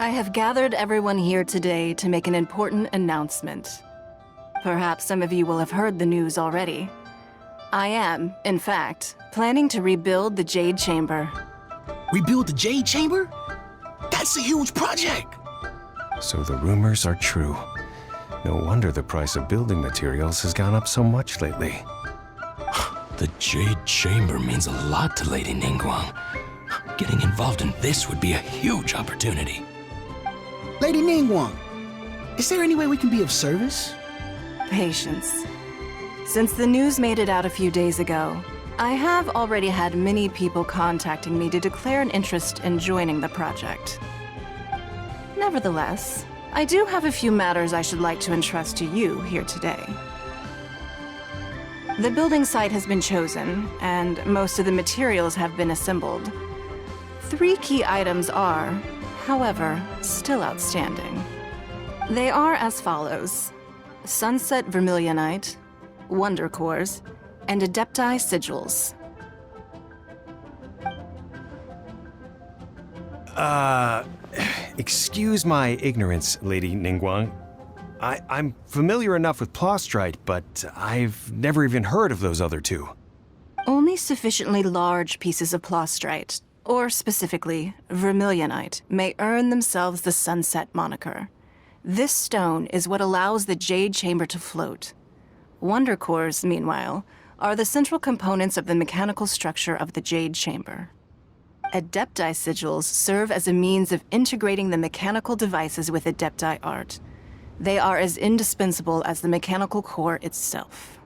I have gathered everyone here today to make an important announcement. Perhaps some of you will have heard the news already. I am, in fact, planning to rebuild the Jade Chamber. Rebuild the Jade Chamber? That's a huge project! So the rumors are true. No wonder the price of building materials has gone up so much lately. The Jade Chamber means a lot to Lady Ningguang. Getting involved in this would be a huge opportunity. Lady Ningguang, is there any way we can be of service? Patience. Since the news made it out a few days ago, I have already had many people contacting me to declare an interest in joining the project. Nevertheless, I do have a few matters I should like to entrust to you here today. The building site has been chosen, and most of the materials have been assembled. 3 key items are, however, still outstanding. They are as follows: Sunset Vermilionite, Wonder Cores, and Adepti Sigils. Excuse my ignorance, Lady Ningguang. I'm familiar enough with Plostrite, but I've never even heard of those other 2. Only sufficiently large pieces of Plostrite, or specifically Vermilionite, may earn themselves the Sunset moniker. This stone is what allows the Jade Chamber to float. Wonder Cores, meanwhile, are the central components of the mechanical structure of the Jade Chamber. Adepti Sigils serve as a means of integrating the mechanical devices with Adepti art. They are as indispensable as the mechanical core itself.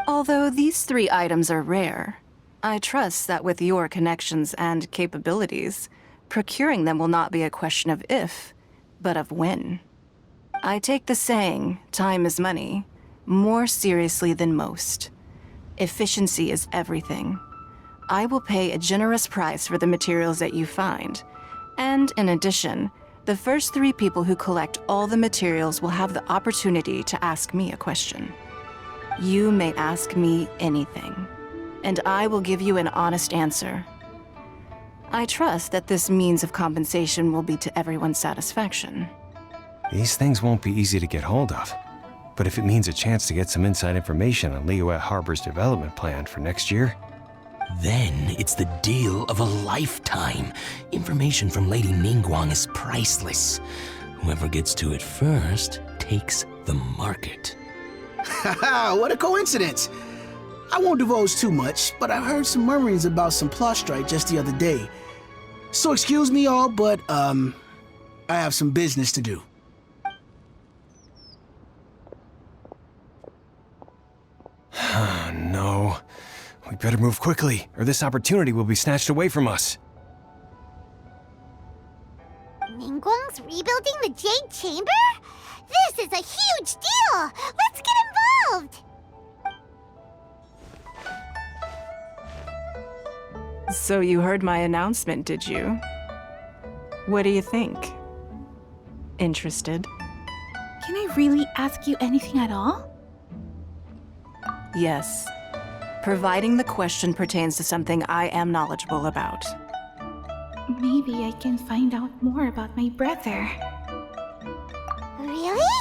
Although these 3 items are rare, I trust that with your connections and capabilities, procuring them will not be a question of if, but of when. I take the saying, time is money, more seriously than most. Efficiency is everything. I will pay a generous price for the materials that you find, and in addition, the first 3 people who collect all the materials will have the opportunity to ask me a question. You may ask me anything, and I will give you an honest answer. I trust that this means of compensation will be to everyone's satisfaction. These things won't be easy to get hold of. But if it means a chance to get some inside information on Liyue Harbor's development plan for next year, Then it's the deal of a lifetime. Information from Lady Ningguang is priceless. Whoever gets to it first takes the market. Haha, what a coincidence! I won't divulge too much, but I heard some murmurings about some Plostrite just the other day. So excuse me all, but, I have some business to do. no. We better move quickly, or this opportunity will be snatched away from us. Ningguang's rebuilding the Jade Chamber? This is a huge deal! Let's get involved! So you heard my announcement, did you? What do you think? Interested? Can I really ask you anything at all? Yes. Providing the question pertains to something I am knowledgeable about. Maybe I can find out more about my brother. Really?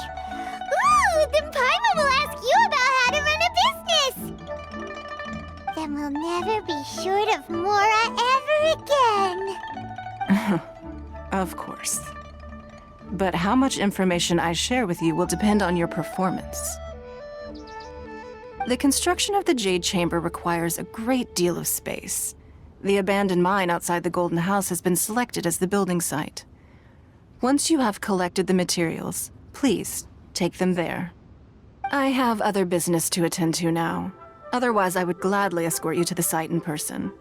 Ooh, then Paimon will ask you about how to run a business! Then we'll never be short of Mora ever again. Of course. But how much information I share with you will depend on your performance. The construction of the Jade Chamber requires a great deal of space. The abandoned mine outside the Golden House has been selected as the building site. Once you have collected the materials, please take them there. I have other business to attend to now. Otherwise, I would gladly escort you to the site in person.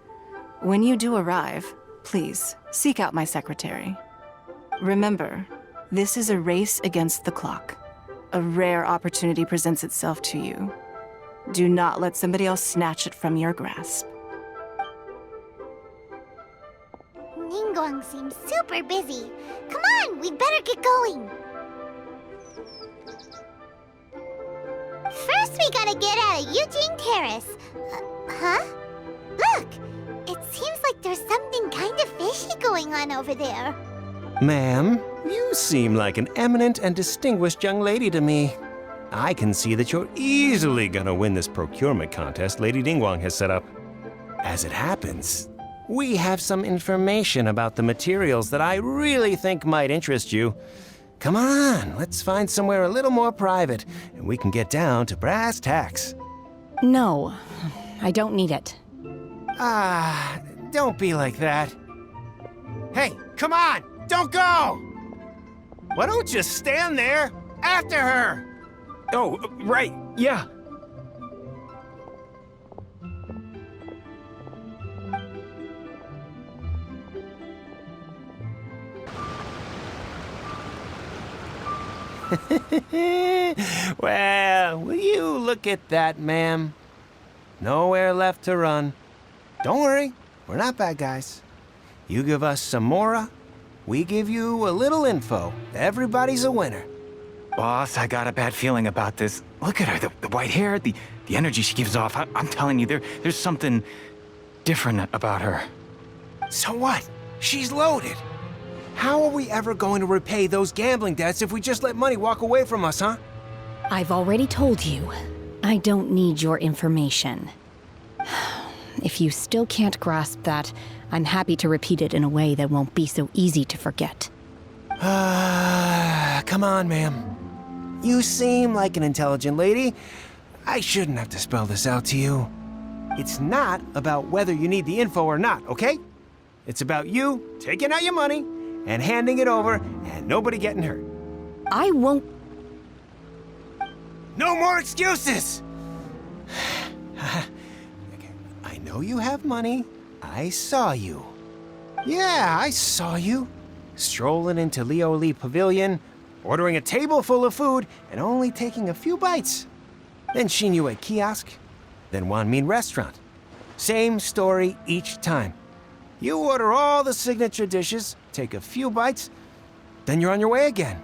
When you do arrive, please seek out my secretary. Remember, this is a race against the clock. A rare opportunity presents itself to you. Do not let somebody else snatch it from your grasp. Ningguang seems super busy. Come on, we'd better get going. First, we gotta get out of Eugene Terrace. Huh? Look! It seems like there's something kind of fishy going on over there. Ma'am, you seem like an eminent and distinguished young lady to me. I can see that you're easily gonna win this procurement contest Lady Ningguang has set up. As it happens, we have some information about the materials that I really think might interest you. Come on, let's find somewhere a little more private, and we can get down to brass tacks. No, I don't need it. Ah, don't be like that. Hey, come on, don't go! Why don't you stand there after her? Oh, right, yeah. Well, will you look at that, ma'am? Nowhere left to run. Don't worry, we're not bad guys. You give us some mora, we give you a little info. Everybody's a winner. Boss, I got a bad feeling about this. Look at her, the white hair, the energy she gives off. I'm telling you, there's something different about her. So what? She's loaded. How are we ever going to repay those gambling debts if we just let money walk away from us, huh? I've already told you, I don't need your information. If you still can't grasp that, I'm happy to repeat it in a way that won't be so easy to forget. Come on, ma'am. You seem like an intelligent lady. I shouldn't have to spell this out to you. It's not about whether you need the info or not, okay? It's about you taking out your money and handing it over and nobody getting hurt. I won't. No more excuses! I know you have money. I saw you. Yeah, I saw you. Strolling into lmaoooo Pavilion, ordering a table full of food, and only taking a few bites. Then Shenhe kiosk, then Wanmin restaurant. Same story each time. You order all the signature dishes, take a few bites, then you're on your way again.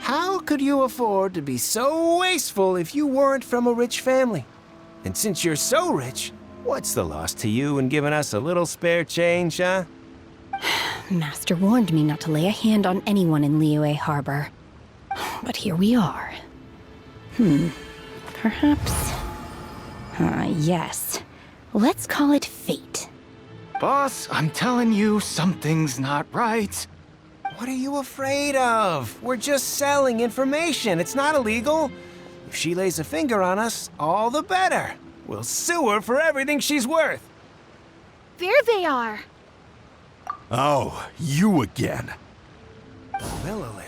How could you afford to be so wasteful if you weren't from a rich family? And since you're so rich, what's the loss to you in giving us a little spare change, huh? Master warned me not to lay a hand on anyone in lmaoooo Harbor. But here we are. Perhaps... yes. Let's call it fate. Boss, I'm telling you, something's not right. What are you afraid of? We're just selling information. It's not illegal. If she lays a finger on us, all the better. We'll sue her for everything she's worth. There they are. Oh, you again. Millilith?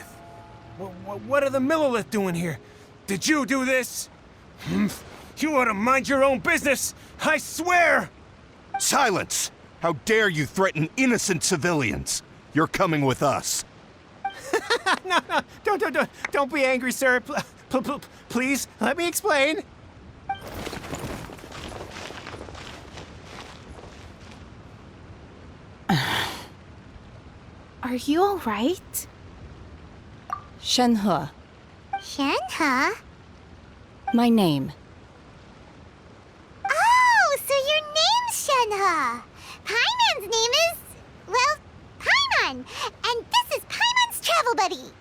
What are the Millilith doing here? Did you do this? You ought to mind your own business, I swear! Silence! How dare you threaten innocent civilians? You're coming with us. No, don't be angry, sir. Please, let me explain. Are you all right? Shenhe, Shenhe? my name. Oh, so your name's Shenhe. Paimon's name is, well, Paimon. And this is Paimon's travel buddy.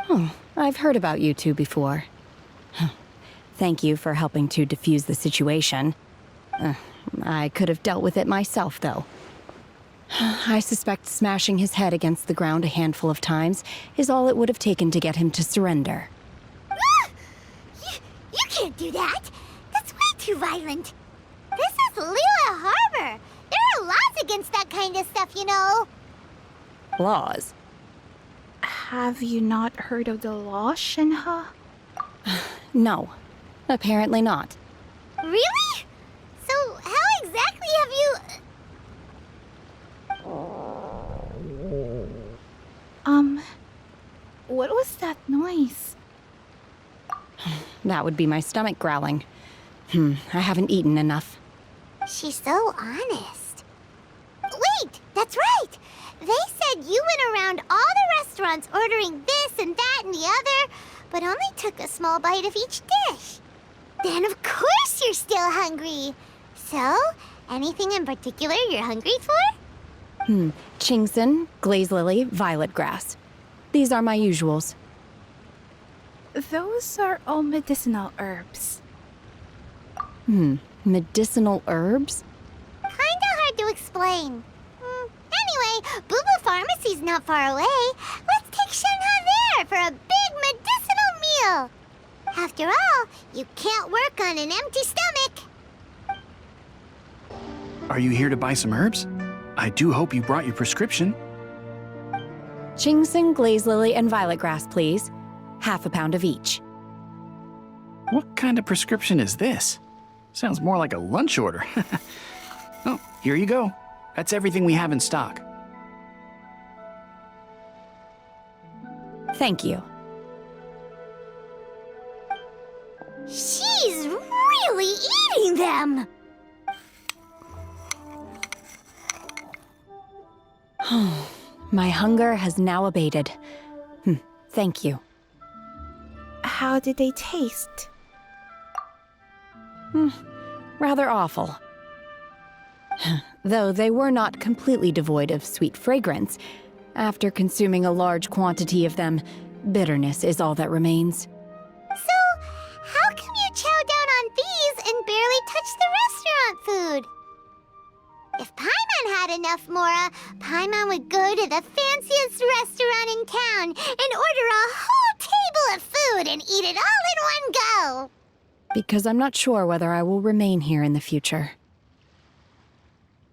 Oh, I've heard about you two before. Thank you for helping to defuse the situation. I could have dealt with it myself, though. I suspect smashing his head against the ground a handful of times is all it would have taken to get him to surrender. You can't do that. That's way too violent. This is lmaoooo Harbor. There are laws against that kind of stuff, you know. Laws? Have you not heard of the law, Shenhe? No, apparently not. Really? So how exactly have you... What was that noise? That would be my stomach growling. I haven't eaten enough. She's so honest. Wait, that's right. They said you went around all the restaurants ordering this and that and the other, but only took a small bite of each dish. Then of course you're still hungry. So, anything in particular you're hungry for? Chingson, glaze lily, violet grass. These are my usuals. Those are all medicinal herbs. Medicinal herbs? Kinda hard to explain. Anyway, Boo Boo Pharmacy's not far away. Let's take Shenhe there for a big medicinal meal. After all, you can't work on an empty stomach. Are you here to buy some herbs? I do hope you brought your prescription. Chingson, glaze lily, and violet grass, please. Half a pound of each. What kind of prescription is this? Sounds more like a lunch order. Oh, here you go. That's everything we have in stock. Thank you. She's really eating them. My hunger has now abated. Thank you. How did they taste? Rather awful. Though they were not completely devoid of sweet fragrance, after consuming a large quantity of them, bitterness is all that remains. So, how come you chow down on these and barely touch the restaurant food? If Paimon had enough Mora, Paimon would go to the fanciest restaurant in town and order a whole table of food and eat it all in one go. Because I'm not sure whether I will remain here in the future.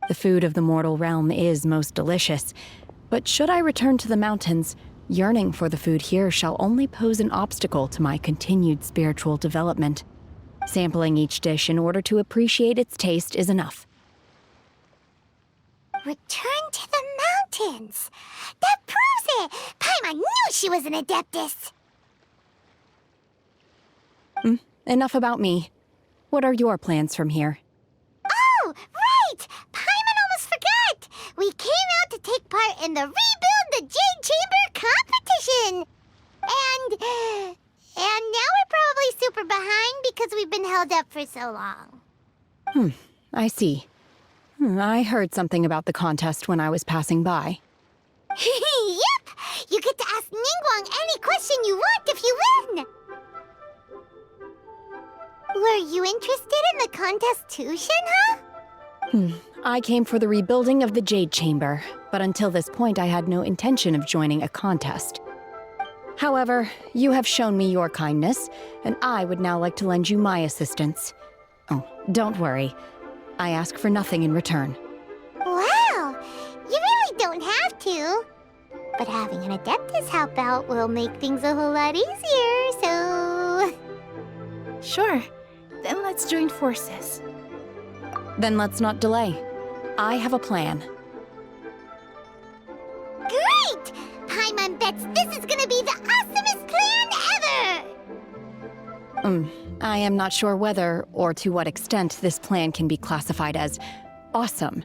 The food of the mortal realm is most delicious, but should I return to the mountains, yearning for the food here shall only pose an obstacle to my continued spiritual development. Sampling each dish in order to appreciate its taste is enough. Return to the mountains. That proves it. Paimon knew she was an adeptus. Enough about me. What are your plans from here? Oh, right! Paimon almost forgot! We came out to take part in the Rebuild the Jade Chamber competition! And now we're probably super behind because we've been held up for so long. I see. I heard something about the contest when I was passing by. Yep! You get to ask Ningguang any question you want if you win! Were you interested in the contest too, Shenhe? I came for the rebuilding of the Jade Chamber, but until this point I had no intention of joining a contest. However, you have shown me your kindness, and I would now like to lend you my assistance. Oh, don't worry. I ask for nothing in return. Wow! You really don't have to. But having an adeptus help out will make things a whole lot easier, so... Sure. Then let's join forces. Then let's not delay. I have a plan. Great! Paimon bets this is gonna be the awesomest plan ever! I am not sure whether or to what extent this plan can be classified as awesome.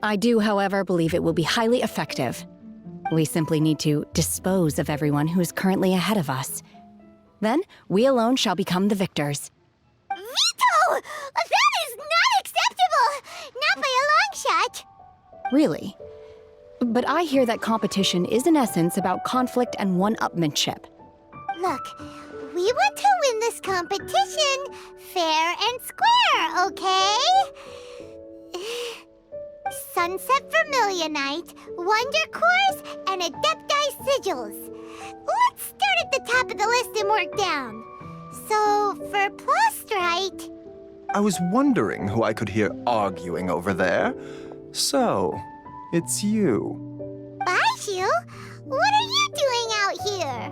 I do, however, believe it will be highly effective. We simply need to dispose of everyone who is currently ahead of us. Then, we alone shall become the victors. Veto! That is not acceptable! Not by a long shot! Really? But I hear that competition is in essence about conflict and one-upmanship. Look, we want to win this competition fair and square, okay? Sunset Vermilionite, Wonder Cores, and Adepti Sigils. Let's start at the top of the list and work down. So, for Plustrite... I was wondering who I could hear arguing over there. So, it's you. Baishu, what are you doing out here?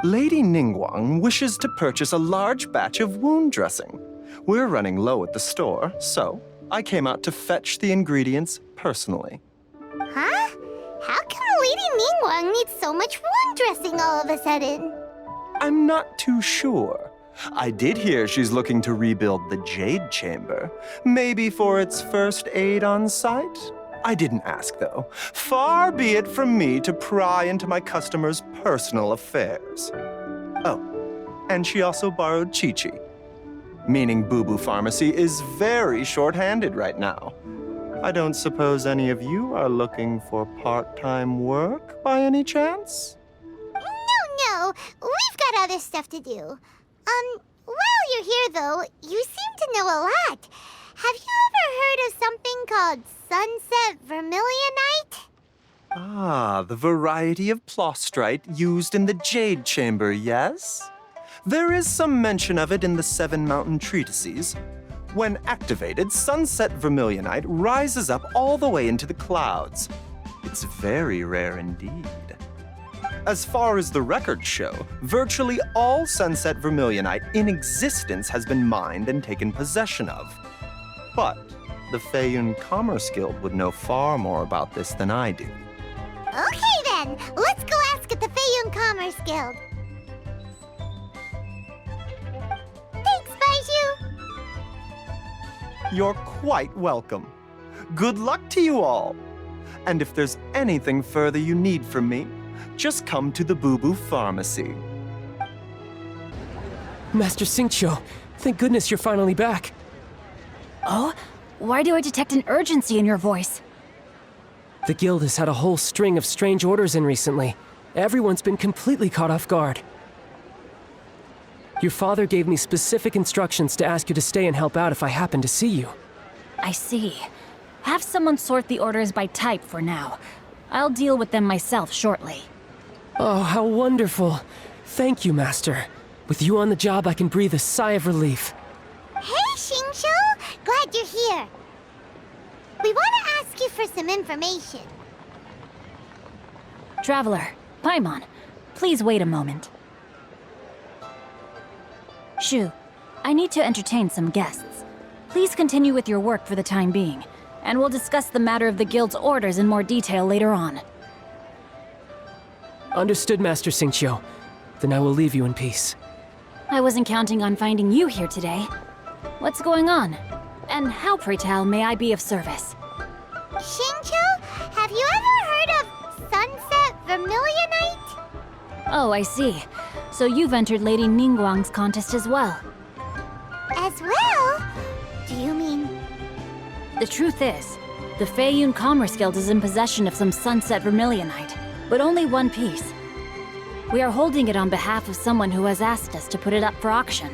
Lady Ningguang wishes to purchase a large batch of wound dressing. We're running low at the store, so I came out to fetch the ingredients personally. Huh? How come Lady Ningguang needs so much wound dressing all of a sudden? I'm not too sure. I did hear she's looking to rebuild the Jade Chamber, maybe for its first aid on site. I didn't ask, though. Far be it from me to pry into my customers' personal affairs. Oh, and she also borrowed Chi-Chi, meaning Boo Boo Pharmacy is very short-handed right now. I don't suppose any of you are looking for part-time work by any chance? No, we've got other stuff to do. While you're here, though, you seem to know a lot. Have you ever heard of something called sunset vermilionite? Ah, the variety of plostrite used in the Jade Chamber, yes? There is some mention of it in the Seven Mountain Treatises. When activated, sunset vermilionite rises up all the way into the clouds. It's very rare indeed. As far as the records show, virtually all sunset vermilionite in existence has been mined and taken possession of. But the Feiyun Commerce Guild would know far more about this than I do. Okay then, let's go ask at the Feiyun Commerce Guild. Thanks, Baiju. You're quite welcome. Good luck to you all. And if there's anything further you need from me, just come to the Boo Boo Pharmacy. Master Xingqiu, thank goodness you're finally back. Oh? Why do I detect an urgency in your voice? The guild has had a whole string of strange orders in recently. Everyone's been completely caught off guard. Your father gave me specific instructions to ask you to stay and help out if I happen to see you. I see. Have someone sort the orders by type for now. I'll deal with them myself shortly. Oh, how wonderful. Thank you, Master. With you on the job, I can breathe a sigh of relief. Hey, Xingqiu! Glad you're here. We want to ask you for some information. Traveler, Paimon, please wait a moment. Shu, I need to entertain some guests. Please continue with your work for the time being, and we'll discuss the matter of the guild's orders in more detail later on. Understood, Master Xingqiu. Then I will leave you in peace. I wasn't counting on finding you here today. What's going on? And how, pray tell, may I be of service? Xingqiu, have you ever heard of sunset vermilionite? Oh, I see. So you've entered Lady Ningguang's contest as well. As well? Do you mean... The truth is, the Feiyun Commerce Guild is in possession of some sunset vermilionite, but only one piece. We are holding it on behalf of someone who has asked us to put it up for auction,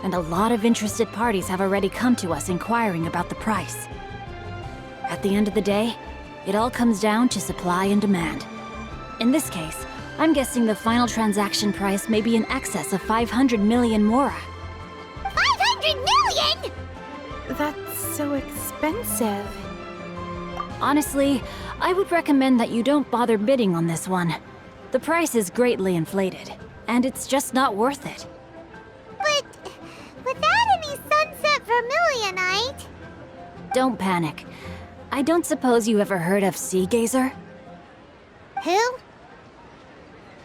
and a lot of interested parties have already come to us inquiring about the price. At the end of the day, it all comes down to supply and demand. In this case, I'm guessing the final transaction price may be in excess of 500 million mora. 500 million?! That's so expensive. Honestly, I would recommend that you don't bother bidding on this one. The price is greatly inflated, and it's just not worth it. But without any sunset vermilionite... Don't panic. I don't suppose you ever heard of Sea Gazer? Who?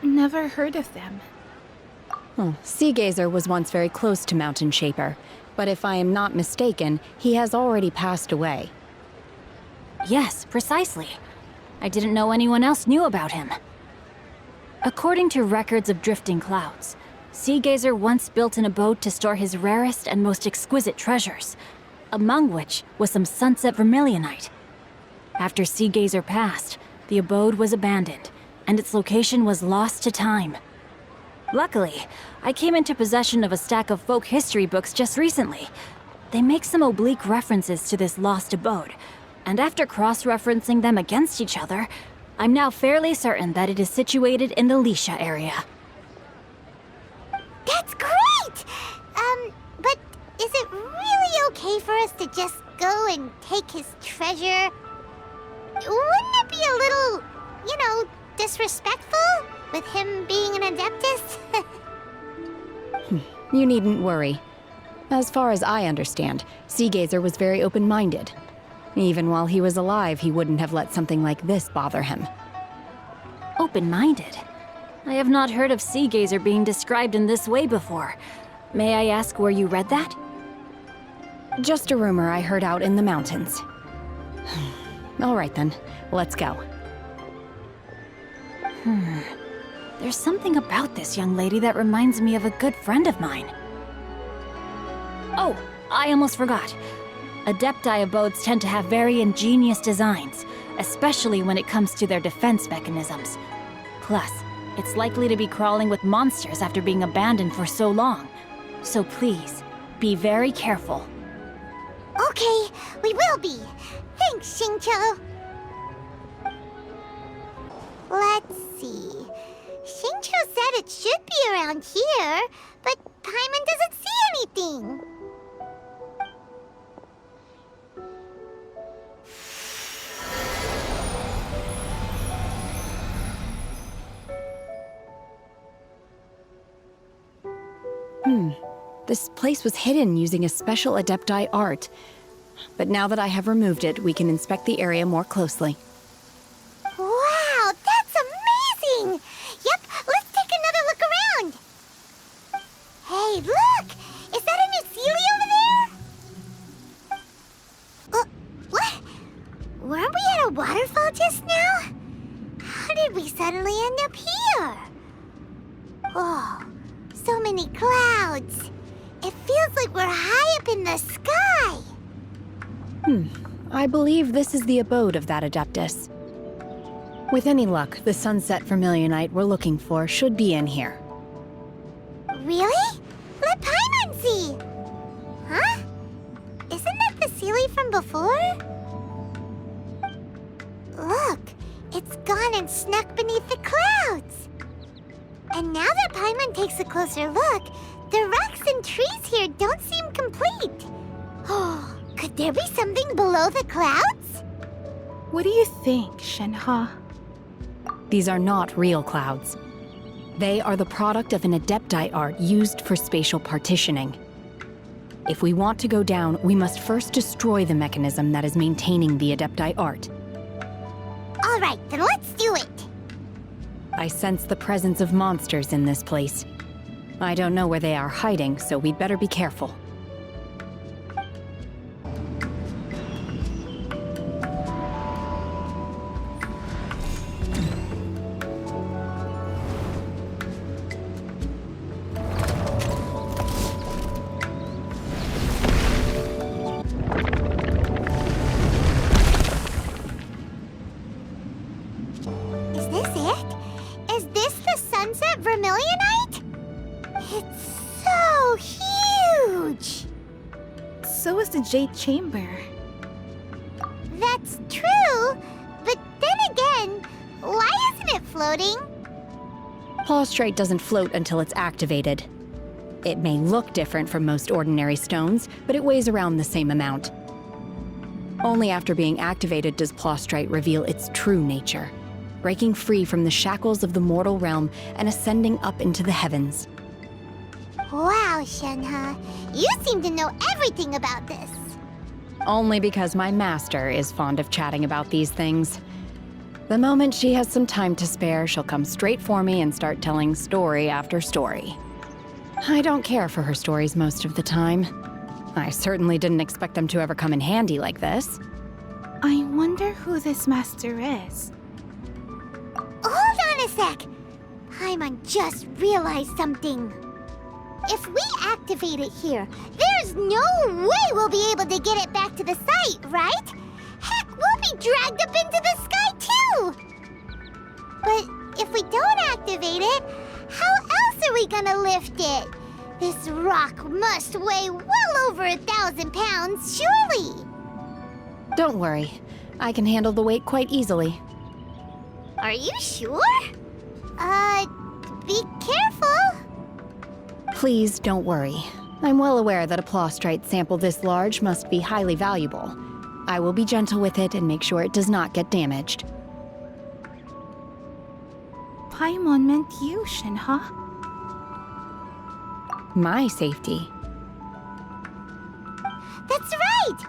Never heard of them. Sea Gazer was once very close to Mountain Shaper, but if I am not mistaken, he has already passed away. Yes, precisely. I didn't know anyone else knew about him. According to records of drifting clouds, Sea Gazer once built an abode to store his rarest and most exquisite treasures, among which was some sunset vermilionite. After Sea Gazer passed, the abode was abandoned, and its location was lost to time. Luckily, I came into possession of a stack of folk history books just recently. They make some oblique references to this lost abode, and after cross-referencing them against each other, I'm now fairly certain that it is situated in the Lisha area. That's great! But is it really okay for us to just go and take his treasure? Wouldn't it be a little, disrespectful? With him being an adeptus? You needn't worry. As far as I understand, Sea Gazer was very open-minded. Even while he was alive, he wouldn't have let something like this bother him. Open-minded? I have not heard of Sea Gazer being described in this way before. May I ask where you read that? Just a rumor I heard out in the mountains. All right then, let's go. There's something about this young lady that reminds me of a good friend of mine. Oh, I almost forgot. Adepti abodes tend to have very ingenious designs, especially when it comes to their defense mechanisms. Plus, it's likely to be crawling with monsters after being abandoned for so long. So please, be very careful. Okay, we will be. Thanks, Xingqiu. Let's see. Xingqiu said it should be around here, but Paimon doesn't see anything. This place was hidden using a special Adepti art. But now that I have removed it, we can inspect the area more closely. Wow, that's amazing! Yep, let's take another look around. Hey, look! Is that a new Sylle over there? What? Weren't we at a waterfall just now? How did we suddenly end up here? Oh, so many clouds. It feels like we're high up in the sky. I believe this is the abode of that adeptus. With any luck, the sunset vermilionite we're looking for should be in here. Really? Let Paimon see! Huh? Isn't that the Sylle from before? Look, it's gone and snuck beneath the clouds. And now that Paimon takes a closer look, the rocks and trees here don't seem complete. Oh, could there be something below the clouds? What do you think, Shenhe? These are not real clouds. They are the product of an Adepti art used for spatial partitioning. If we want to go down, we must first destroy the mechanism that is maintaining the Adepti art. All right, then let's do it. I sense the presence of monsters in this place. I don't know where they are hiding, so we'd better be careful. Is this it? Is this the sunset vermilionite? It's so huge! So is the Jade Chamber. That's true, but then again, why isn't it floating? Plaustrite doesn't float until it's activated. It may look different from most ordinary stones, but it weighs around the same amount. Only after being activated does Plaustrite reveal its true nature, breaking free from the shackles of the mortal realm and ascending up into the heavens. Wow, Shenhe, you seem to know everything about this. Only because my master is fond of chatting about these things. The moment she has some time to spare, she'll come straight for me and start telling story after story. I don't care for her stories most of the time. I certainly didn't expect them to ever come in handy like this. I wonder who this master is. Hold on a sec. Paimon just realized something. If we activate it here, there's no way we'll be able to get it back to the site, right? Heck, we'll be dragged up into the sky too! But if we don't activate it, how else are we gonna lift it? This rock must weigh well over 1,000 pounds, surely! Don't worry. I can handle the weight quite easily. Are you sure? Be careful! Please don't worry. I'm well aware that a plaustrite sample this large must be highly valuable. I will be gentle with it and make sure it does not get damaged. Paimon meant you, Shenhe. My safety. That's right!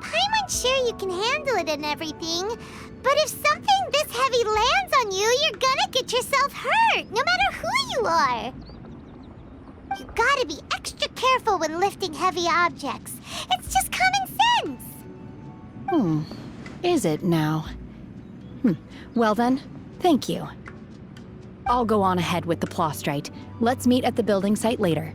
Paimon's sure you can handle it and everything, but if something this heavy lands on you, you're gonna get yourself hurt, no matter who you are. You gotta be extra careful when lifting heavy objects. It's just common sense. Is it now? Well then, thank you. I'll go on ahead with the plaustrite. Let's meet at the building site later.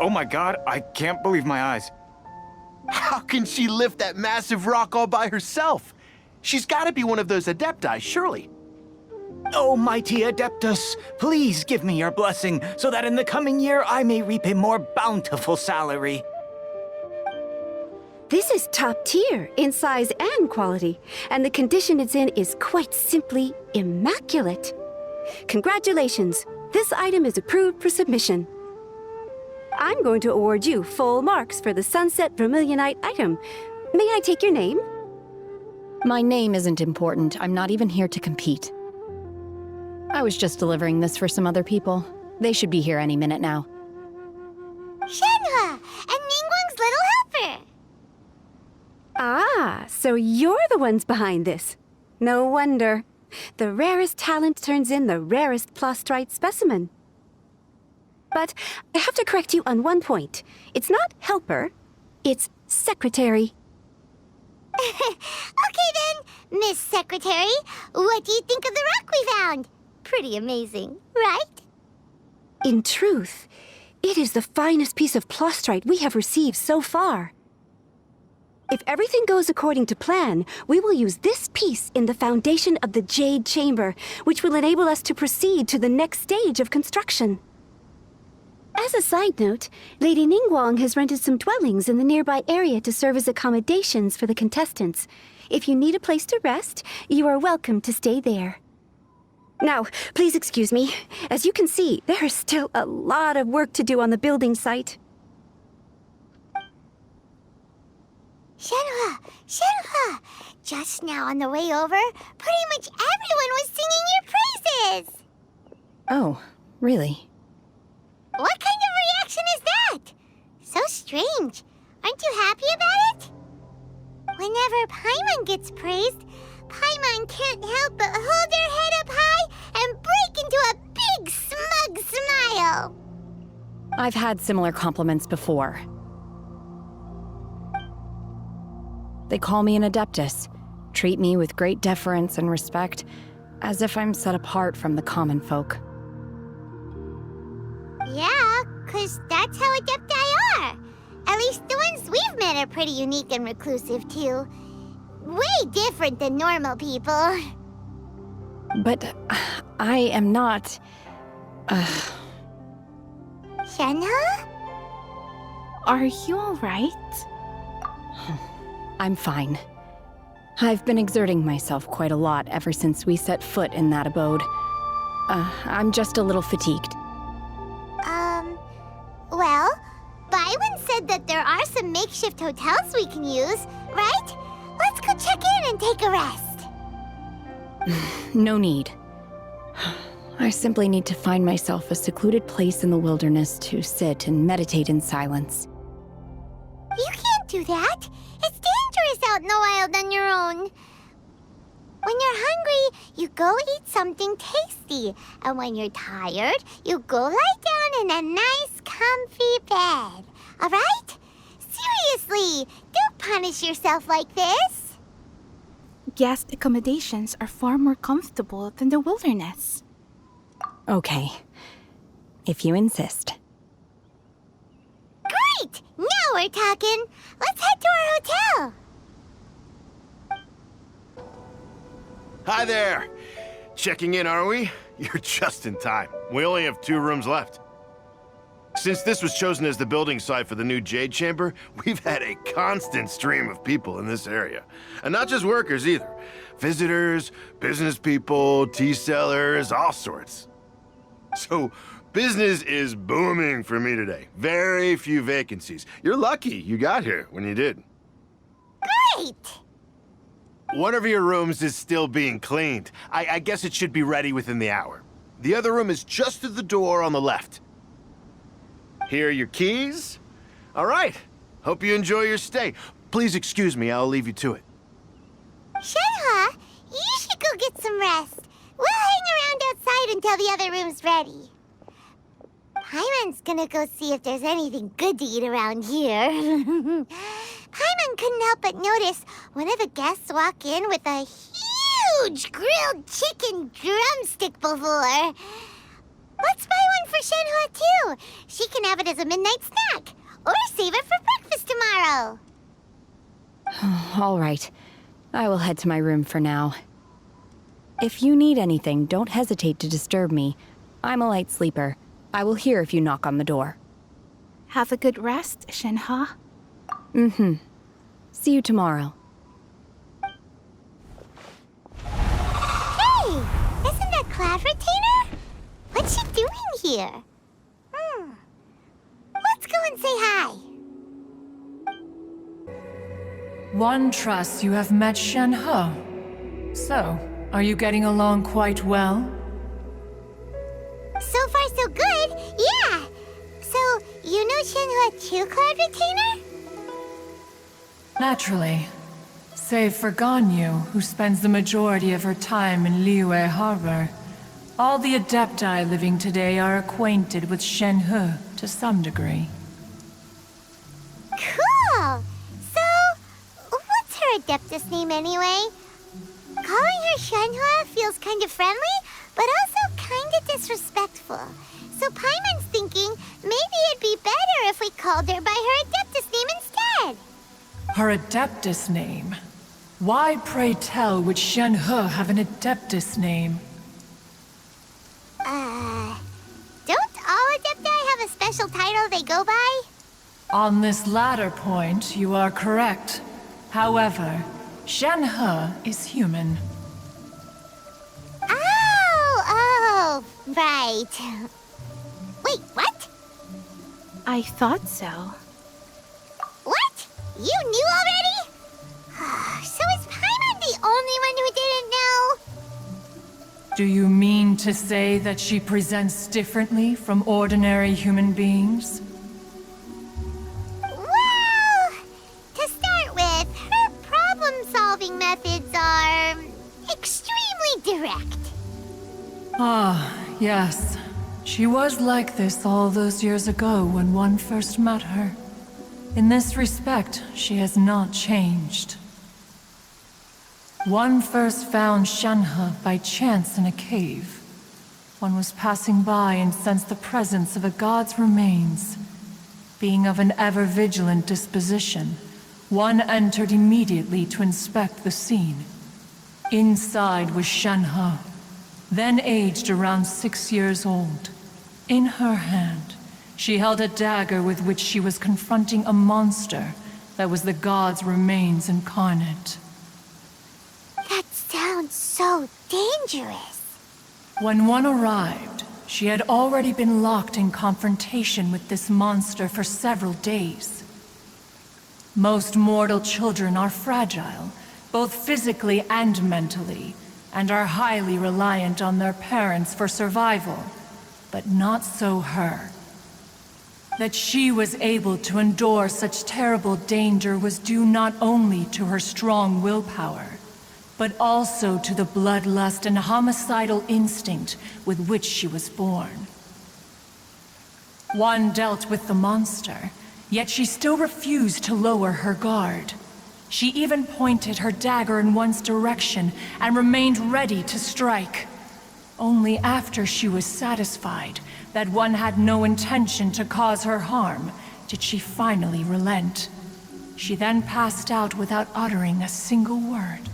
Oh my god, I can't believe my eyes. How can she lift that massive rock all by herself? She's gotta be one of those adepti, surely. Oh, mighty adeptus, please give me your blessing so that in the coming year I may reap a more bountiful salary. This is top tier in size and quality, and the condition it's in is quite simply immaculate. Congratulations, this item is approved for submission. I'm going to award you full marks for the Sunset Vermilionite item. May I take your name? My name isn't important. I'm not even here to compete. I was just delivering this for some other people. They should be here any minute now. Shenhe and Ningguang's little helper. Ah, so you're the ones behind this. No wonder. The rarest talent turns in the rarest plastrite specimen. But I have to correct you on one point. It's not helper, it's secretary. Okay then, Miss Secretary, what do you think of the rock we found? Pretty amazing, right? In truth, it is the finest piece of plastrite we have received so far. If everything goes according to plan, we will use this piece in the foundation of the Jade Chamber, which will enable us to proceed to the next stage of construction. As a side note, Lady Ningguang has rented some dwellings in the nearby area to serve as accommodations for the contestants. If you need a place to rest, you are welcome to stay there. Now, please excuse me. As you can see, there is still a lot of work to do on the building site. Shenhe! Just now on the way over, pretty much everyone was singing your praises! Oh, really? What kind of reaction is that? So strange. Aren't you happy about it? Whenever Paimon gets praised, Paimon can't help but hold her head up high and break into a big, smug smile. I've had similar compliments before. They call me an adeptus, treat me with great deference and respect, as if I'm set apart from the common folk. Yeah, 'cause that's how adepti are. At least the ones we've met are pretty unique and reclusive, too. Way different than normal people. But I am not... Shenhe? Are you alright? I'm fine. I've been exerting myself quite a lot ever since we set foot in that abode. I'm just a little fatigued. Well, Byron said that there are some makeshift hotels we can use, right? Let's go check in and take a rest. No need. I simply need to find myself a secluded place in the wilderness to sit and meditate in silence. You can't do that. It's dangerous out in the wild on your own. When you're hungry, you go eat something tasty. And when you're tired, you go lie down in a nice, comfy bed. All right? Seriously, don't punish yourself like this. Guest accommodations are far more comfortable than the wilderness. Okay. If you insist. Great! Now we're talking. Let's head to our hotel. Hi there. Checking in, are we? You're just in time. We only have 2 rooms left. Since this was chosen as the building site for the new Jade Chamber, we've had a constant stream of people in this area. And not just workers either. Visitors, business people, tea sellers, all sorts. So, business is booming for me today. Very few vacancies. You're lucky you got here when you did. Great! One of your rooms is still being cleaned. I guess it should be ready within the hour. The other room is just through the door on the left. Here are your keys. All right. Hope you enjoy your stay. Please excuse me, I'll leave you to it. Shenhe, you should go get some rest. We'll hang around outside until the other room's ready. Paimon's gonna go see if there's anything good to eat around here. Paimon couldn't help but notice one of the guests walk in with a huge grilled chicken drumstick before. Let's buy one for Shenhe too. She can have it as a midnight snack. Or save it for breakfast tomorrow. All right. I will head to my room for now. If you need anything, don't hesitate to disturb me. I'm a light sleeper. I will hear if you knock on the door. Have a good rest, Shenhe. Mm-hmm. See you tomorrow. Hey! Isn't that Cloud Retainer? What's she doing here? Let's go and say hi. One trusts you have met Shenhe. So, are you getting along quite well? So far, so good. Yeah. So, you know Shenhe too, Cloud Retainer? Naturally. Save for Ganyu, who spends the majority of her time in Liyue Harbor. All the adepti living today are acquainted with Shenhe to some degree. Cool. So, what's her adeptus name anyway? Calling her Shenhe feels kind of friendly, but also kind of disrespectful. So Paimon's thinking maybe it'd be better if we called her by her adeptus name instead. Her adeptus name? Why, pray tell, would Shenhe have an adeptus name? Don't all adepti have a special title they go by? On this latter point, you are correct. However, Shenhe is human. Oh, right. Wait, what? I thought so. What? You knew already? So is Paimon the only one who didn't know? Do you mean to say that she presents differently from ordinary human beings? Well, to start with, her problem-solving methods are extremely direct. Ah, yes. She was like this all those years ago when one first met her. In this respect, she has not changed. One first found Shenhe by chance in a cave. One was passing by and sensed the presence of a god's remains. Being of an ever-vigilant disposition, one entered immediately to inspect the scene. Inside was Shenhe, then aged around 6 years old. In her hand, she held a dagger with which she was confronting a monster that was the god's remains incarnate. That sounds so dangerous. When one arrived, she had already been locked in confrontation with this monster for several days. Most mortal children are fragile, both physically and mentally, and are highly reliant on their parents for survival. But not so her. That she was able to endure such terrible danger was due not only to her strong willpower, but also to the bloodlust and homicidal instinct with which she was born. One dealt with the monster, yet she still refused to lower her guard. She even pointed her dagger in one's direction and remained ready to strike. Only after she was satisfied that one had no intention to cause her harm did she finally relent. She then passed out without uttering a single word.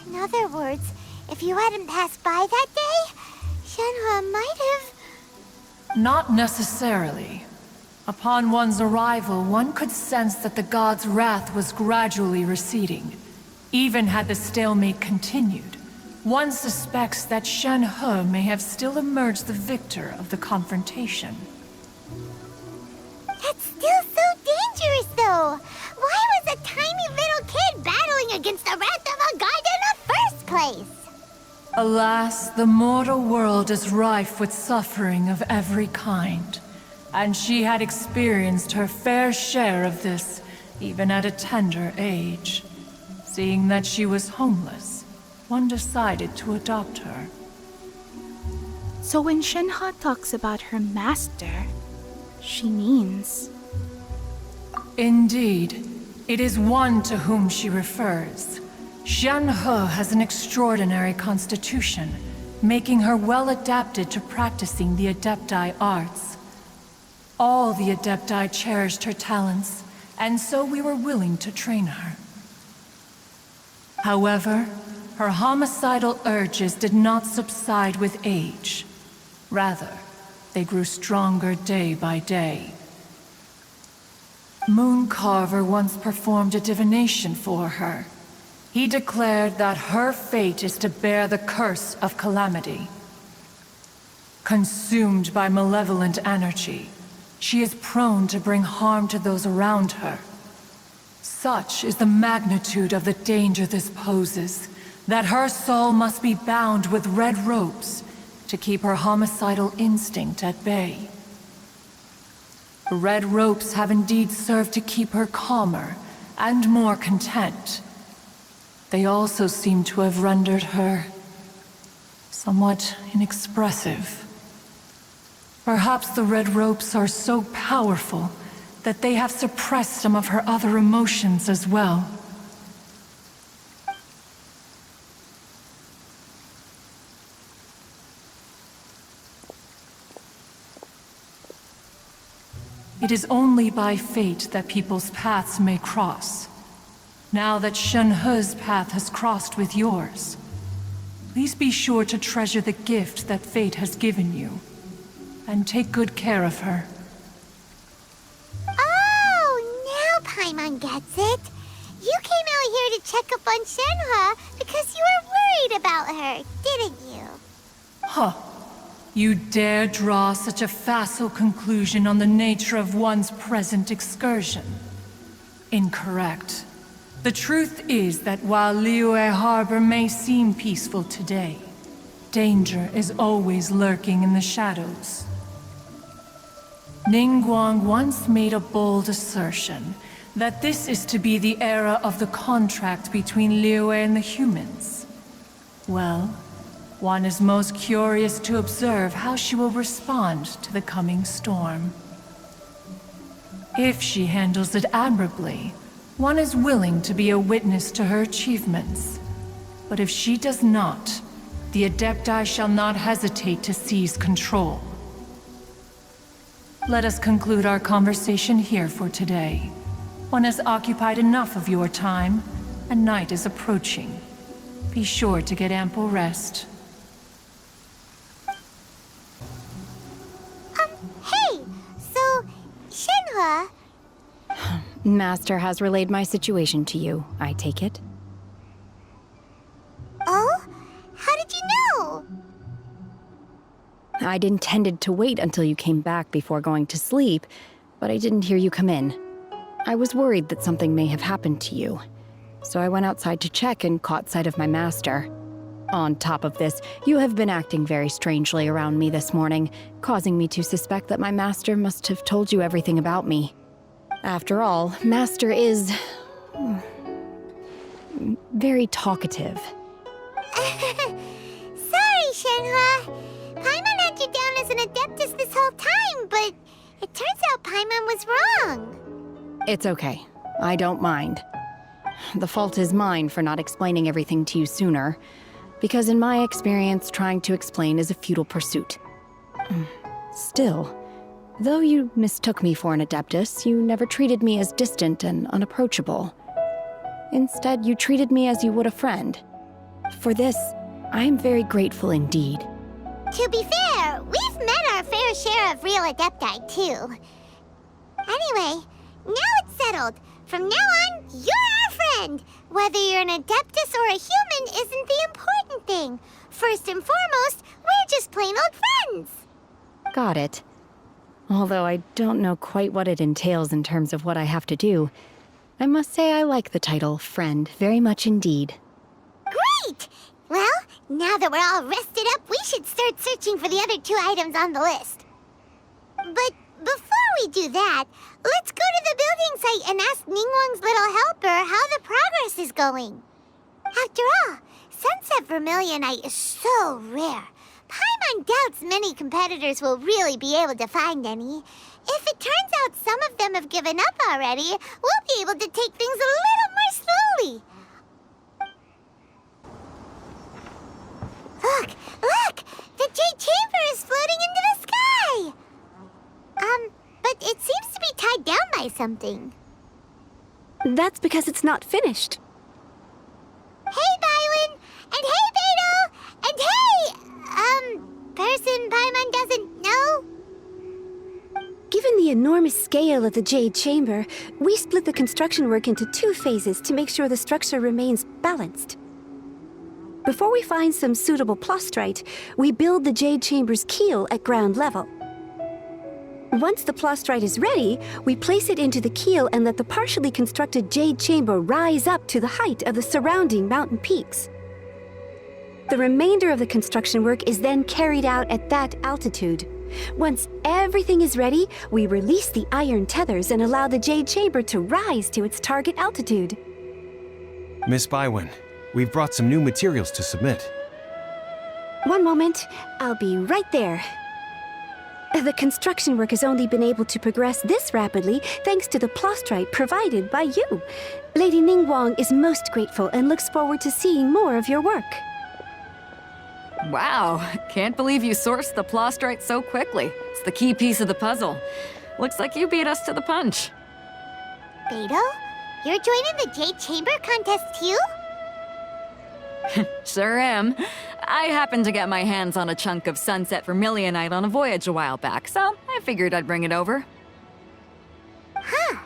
In other words, if you hadn't passed by that day, Shenhe might have... Not necessarily. Upon one's arrival, one could sense that the god's wrath was gradually receding. Even had the stalemate continued, one suspects that Shenhe may have still emerged the victor of the confrontation. That's still so dangerous, though. Why was a tiny little kid battling against the wrath of a god in the first place? Alas, the mortal world is rife with suffering of every kind. And she had experienced her fair share of this, even at a tender age. Seeing that she was homeless, one decided to adopt her. So when Shenhe talks about her master, she means... Indeed, it is one to whom she refers. Shenhe has an extraordinary constitution, making her well adapted to practicing the Adepti arts. All the Adepti cherished her talents, and so we were willing to train her. However, her homicidal urges did not subside with age. Rather, they grew stronger day by day. Mooncarver once performed a divination for her. He declared that her fate is to bear the curse of calamity. Consumed by malevolent energy, she is prone to bring harm to those around her. Such is the magnitude of the danger this poses, that her soul must be bound with red ropes to keep her homicidal instinct at bay. The red ropes have indeed served to keep her calmer and more content. They also seem to have rendered her somewhat inexpressive. Perhaps the red ropes are so powerful that they have suppressed some of her other emotions as well. It is only by fate that people's paths may cross. Now that Shenhe's path has crossed with yours, please be sure to treasure the gift that fate has given you, and take good care of her. Oh, now Paimon gets it. You came out here to check up on Shenhe because you were worried about her, didn't you? Huh. You dare draw such a facile conclusion on the nature of one's present excursion? Incorrect. The truth is that while Liyue Harbor may seem peaceful today, danger is always lurking in the shadows. Ningguang once made a bold assertion that this is to be the era of the contract between Liyue and the humans. Well, one is most curious to observe how she will respond to the coming storm. If she handles it admirably, one is willing to be a witness to her achievements. But if she does not, the Adepti shall not hesitate to seize control. Let us conclude our conversation here for today. One has occupied enough of your time, and night is approaching. Be sure to get ample rest. Hey! So, Shenhe... Master has relayed my situation to you, I take it. Oh? How did you know? I'd intended to wait until you came back before going to sleep, but I didn't hear you come in. I was worried that something may have happened to you, so I went outside to check and caught sight of my master. On top of this, you have been acting very strangely around me this morning, causing me to suspect that my master must have told you everything about me. After all, Master is... very talkative. Sorry, Shenhe. Paimon had you down as an adeptus this whole time, but it turns out Paimon was wrong. It's okay. I don't mind. The fault is mine for not explaining everything to you sooner, because in my experience, trying to explain is a futile pursuit. Still, though you mistook me for an adeptus, you never treated me as distant and unapproachable. Instead, you treated me as you would a friend. For this, I am very grateful indeed. To be fair, we've met our fair share of real adepti, too. Anyway, now it's settled. From now on, you're our friend. Whether you're an adeptus or a human isn't the important thing. First and foremost, we're just plain old friends. Got it. Although I don't know quite what it entails in terms of what I have to do, I must say I like the title friend very much indeed. Great! Well, now that we're all rested up, we should start searching for the other 2 items on the list. But before we do that, let's go to the building site and ask Ningguang's little helper how the progress is going. After all, Sunset Vermilionite is so rare. Paimon doubts many competitors will really be able to find any. If it turns out some of them have given up already, we'll be able to take things a little more slowly. Look! something. That's because it's not finished. Hey, Bywin! And hey, Beto! And hey! Person Paimon doesn't know? Given the enormous scale of the Jade Chamber, we split the construction work into 2 phases to make sure the structure remains balanced. Before we find some suitable plastrite, we build the Jade Chamber's keel at ground level. Once the plastrite is ready, we place it into the keel and let the partially constructed Jade Chamber rise up to the height of the surrounding mountain peaks. The remainder of the construction work is then carried out at that altitude. Once everything is ready, we release the iron tethers and allow the Jade Chamber to rise to its target altitude. Miss Bywin, we've brought some new materials to submit. One moment, I'll be right there. The construction work has only been able to progress this rapidly thanks to the plastrite provided by you. Lady Ningguang is most grateful and looks forward to seeing more of your work. Wow, can't believe you sourced the plastrite so quickly. It's the key piece of the puzzle. Looks like you beat us to the punch. Beto? You're joining the Jade Chamber contest too? Sure am. I happened to get my hands on a chunk of sunset vermilionite on a voyage a while back, so I figured I'd bring it over. Huh.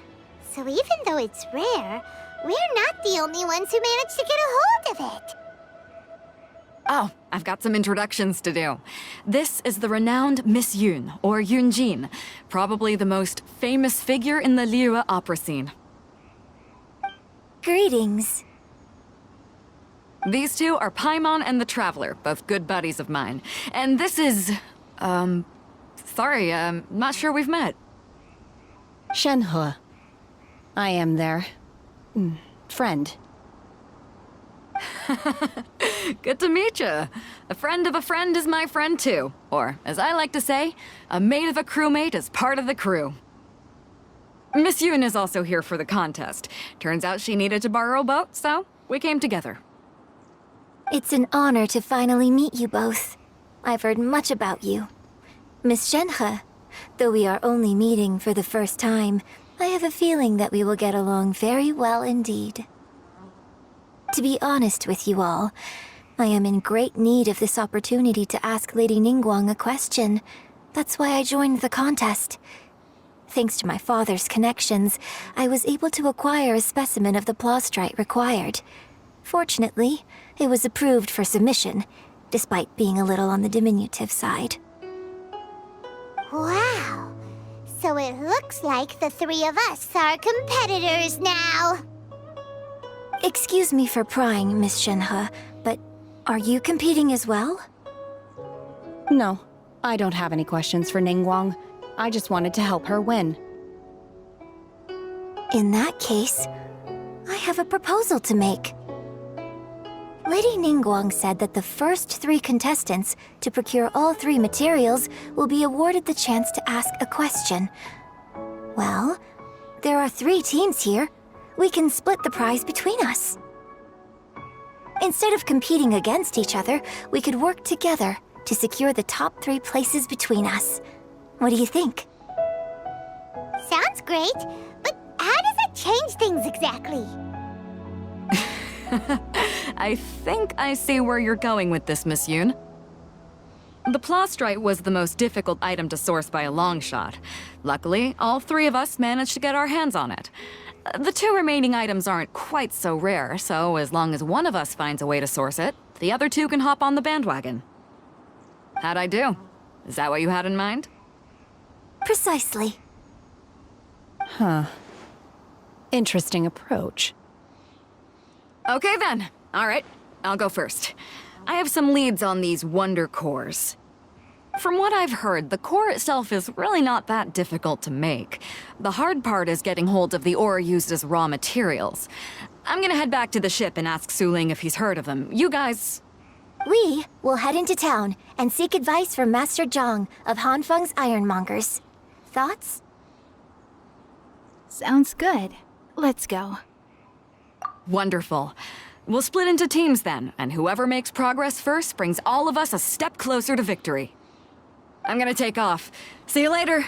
So even though it's rare, we're not the only ones who managed to get a hold of it. Oh, I've got some introductions to do. This is the renowned Miss Yun, or Yunjin, probably the most famous figure in the Liyue opera scene. Greetings. These two are Paimon and the Traveler, both good buddies of mine. And this is... sorry, not sure we've met. Shenhe. I am their... friend. Good to meet you. A friend of a friend is my friend too. Or, as I like to say, a mate of a crewmate is part of the crew. Miss Yun is also here for the contest. Turns out she needed to borrow a boat, so we came together. It's an honor to finally meet you both. I've heard much about you. Miss Shenhe, though we are only meeting for the first time, I have a feeling that we will get along very well indeed. To be honest with you all, I am in great need of this opportunity to ask Lady Ningguang a question. That's why I joined the contest. Thanks to my father's connections, I was able to acquire a specimen of the plastrite required. Fortunately, it was approved for submission, despite being a little on the diminutive side. Wow! So it looks like the 3 of us are competitors now! Excuse me for prying, Miss Shenhe, but are you competing as well? No, I don't have any questions for Ningguang. I just wanted to help her win. In that case, I have a proposal to make. Lady Ningguang said that the first 3 contestants to procure all 3 materials will be awarded the chance to ask a question. Well, there are 3 teams here. We can split the prize between us. Instead of competing against each other, we could work together to secure the top 3 places between us. What do you think? Sounds great, but how does it change things exactly? I think I see where you're going with this, Miss Yun. The plastrite was the most difficult item to source by a long shot. Luckily, all 3 of us managed to get our hands on it. The 2 remaining items aren't quite so rare, so as long as one of us finds a way to source it, the other 2 can hop on the bandwagon. How'd I do? Is that what you had in mind? Precisely. Huh. Interesting approach. Okay then. All right, I'll go first. I have some leads on these wonder cores. From what I've heard, the core itself is really not that difficult to make. The hard part is getting hold of the ore used as raw materials. I'm gonna head back to the ship and ask Sylle if he's heard of them. You guys... We will head into town and seek advice from Master Zhang of Hanfeng's Ironmongers. Thoughts? Sounds good. Let's go. Wonderful. We'll split into teams then, and whoever makes progress first brings all of us a step closer to victory. I'm gonna take off. See you later.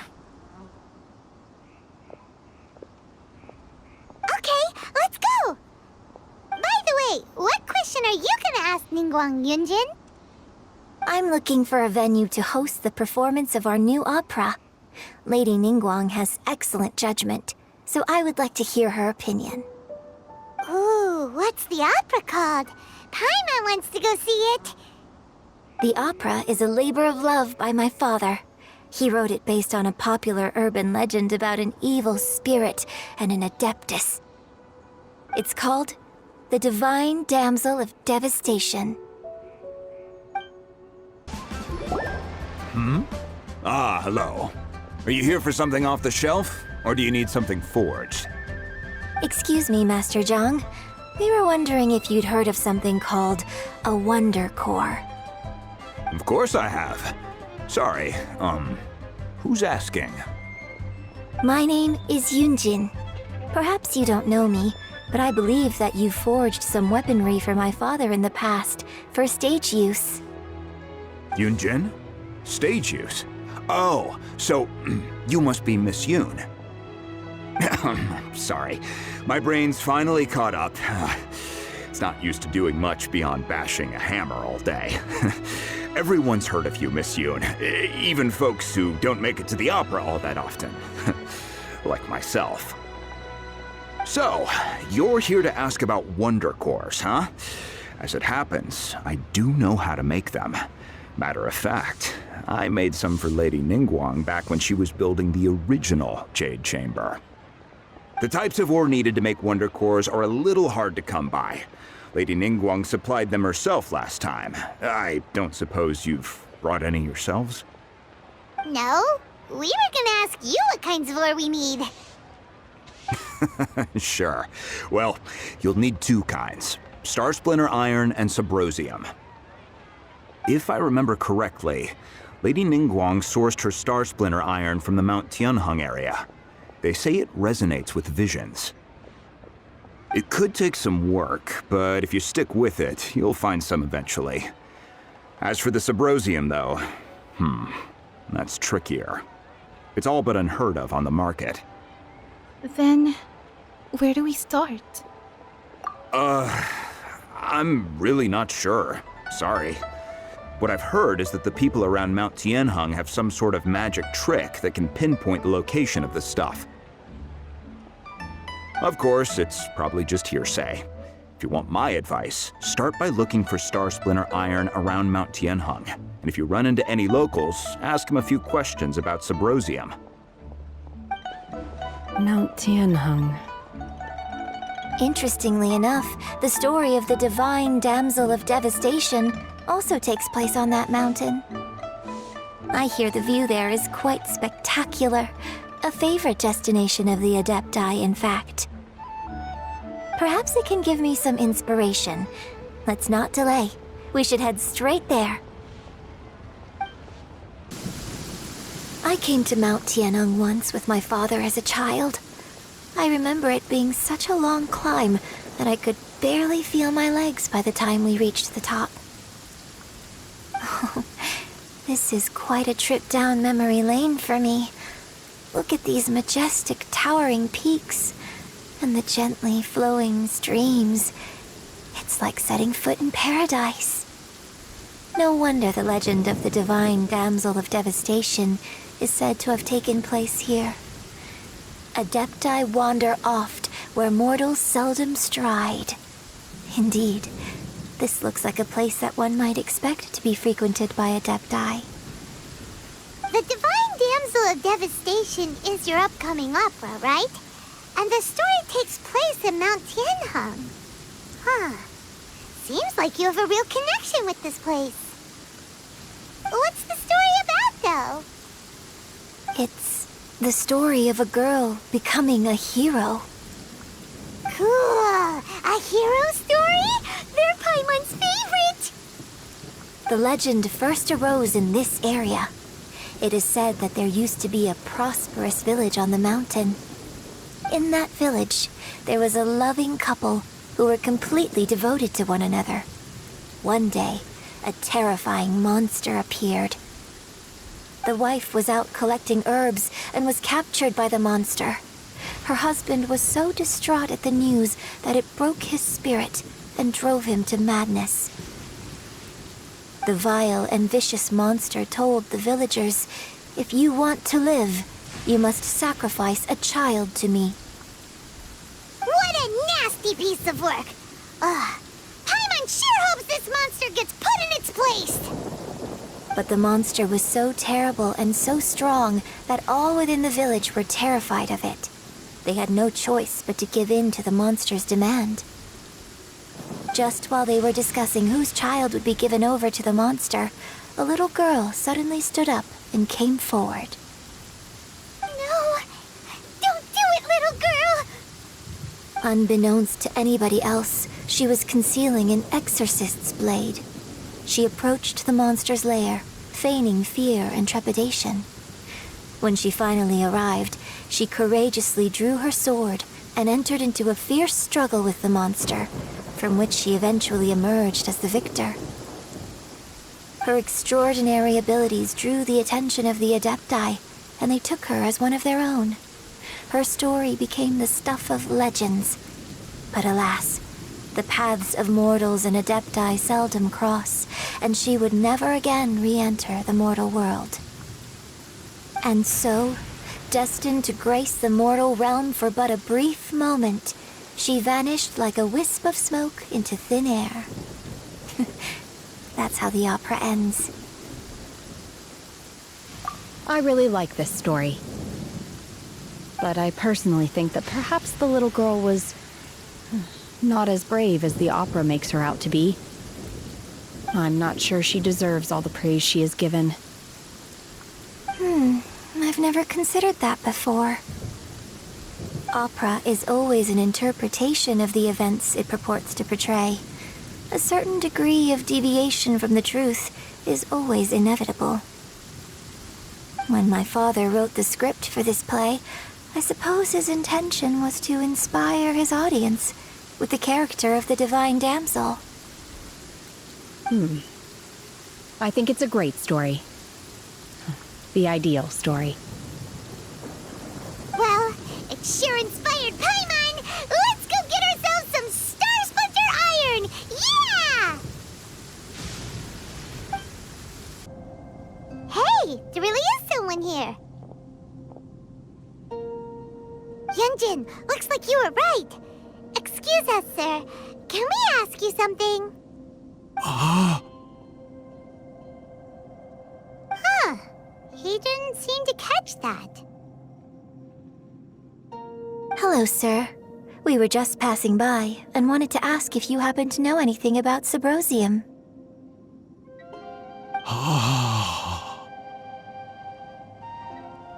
wait. What question are you gonna ask Ningguang, Yunjin? I'm looking for a venue to host the performance of our new opera. Lady Ningguang has excellent judgment, so I would like to hear her opinion. Ooh, what's the opera called? Paimon wants to go see it. The opera is a labor of love by my father. He wrote it based on a popular urban legend about an evil spirit and an adeptus. It's called The Divine Damsel of Devastation. Ah, hello. Are you here for something off the shelf, or do you need something forged? Excuse me, Master Zhang. We were wondering if you'd heard of something called a Wonder Core. Of course I have. Sorry, who's asking? My name is Yunjin. Perhaps you don't know me, but I believe that you forged some weaponry for my father in the past, for stage use. Yunjin? Stage use? Oh, so you must be Miss Yoon. Sorry, my brain's finally caught up. It's not used to doing much beyond bashing a hammer all day. Everyone's heard of you, Miss Yoon, even folks who don't make it to the opera all that often. Like myself. So, you're here to ask about Wonder Cores, huh? As it happens, I do know how to make them. Matter of fact, I made some for Lady Ningguang back when she was building the original Jade Chamber. The types of ore needed to make Wonder Cores are a little hard to come by. Lady Ningguang supplied them herself last time. I don't suppose you've brought any yourselves? No, we were gonna ask you what kinds of ore we need. Sure. Well, you'll need two kinds. Star Splinter Iron and Subrosium. If I remember correctly, Lady Ningguang sourced her Star Splinter Iron from the Mount Tianheng area. They say it resonates with visions. It could take some work, but if you stick with it, you'll find some eventually. As for the Subrosium, though, that's trickier. It's all but unheard of on the market. Then, where do we start? I'm really not sure. Sorry. What I've heard is that the people around Mount Tianheng have some sort of magic trick that can pinpoint the location of the stuff. Of course, it's probably just hearsay. If you want my advice, start by looking for Star Splinter Iron around Mount Tianheng. And if you run into any locals, ask them a few questions about Subrosium. Mount Tianheng. Interestingly enough, the story of the Divine Damsel of Devastation also takes place on that mountain. I hear the view there is quite spectacular. A favorite destination of the Adepti, in fact. Perhaps it can give me some inspiration. Let's not delay. We should head straight there. I came to Mount Tianheng once with my father as a child. I remember it being such a long climb that I could barely feel my legs by the time we reached the top. Oh, this is quite a trip down memory lane for me. Look at these majestic, towering peaks, and the gently flowing streams. It's like setting foot in paradise. No wonder the legend of the Divine Damsel of Devastation is said to have taken place here. Adepti wander oft where mortals seldom stride. Indeed, this looks like a place that one might expect to be frequented by Adepti. The Divine Damsel of Devastation is your upcoming opera, right? And the story takes place in Mount Tianheng. Huh. Seems like you have a real connection with this place. What's the story about, though? It's the story of a girl becoming a hero. Cool. A hero story? They're Paimon's favorite. The legend first arose in this area. It is said that there used to be a prosperous village on the mountain. In that village, there was a loving couple who were completely devoted to one another. One day, a terrifying monster appeared. The wife was out collecting herbs and was captured by the monster. Her husband was so distraught at the news that it broke his spirit, and drove him to madness. The vile and vicious monster told the villagers, "If you want to live, you must sacrifice a child to me." What a nasty piece of work! Ugh. Paimon sure hopes this monster gets put in its place! But the monster was so terrible and so strong that all within the village were terrified of it. They had no choice but to give in to the monster's demand. Just while they were discussing whose child would be given over to the monster, a little girl suddenly stood up and came forward. No! Don't do it, little girl! Unbeknownst to anybody else, she was concealing an exorcist's blade. She approached the monster's lair, feigning fear and trepidation. When she finally arrived, she courageously drew her sword and entered into a fierce struggle with the monster, from which she eventually emerged as the victor. Her extraordinary abilities drew the attention of the adepti, and they took her as one of their own. Her story became the stuff of legends. But alas, the paths of mortals and adepti seldom cross, and she would never again re-enter the mortal world. And so, destined to grace the mortal realm for but a brief moment, she vanished like a wisp of smoke into thin air. That's how the opera ends. I really like this story. But I personally think that perhaps the little girl was not as brave as the opera makes her out to be. I'm not sure she deserves all the praise she is given. I've never considered that before. Opera is always an interpretation of the events it purports to portray. A certain degree of deviation from the truth is always inevitable. When my father wrote the script for this play, I suppose his intention was to inspire his audience with the character of the divine damsel. I think it's a great story. The ideal story. Well, it sure inspired Paimon! Let's go get ourselves some Star Splinter Iron! Yeah! Hey, there really is someone here. Yunjin, looks like you were right. Excuse us, sir. Can we ask you something? Huh. He didn't seem to catch that. Hello, sir. We were just passing by and wanted to ask if you happen to know anything about Sybrosium.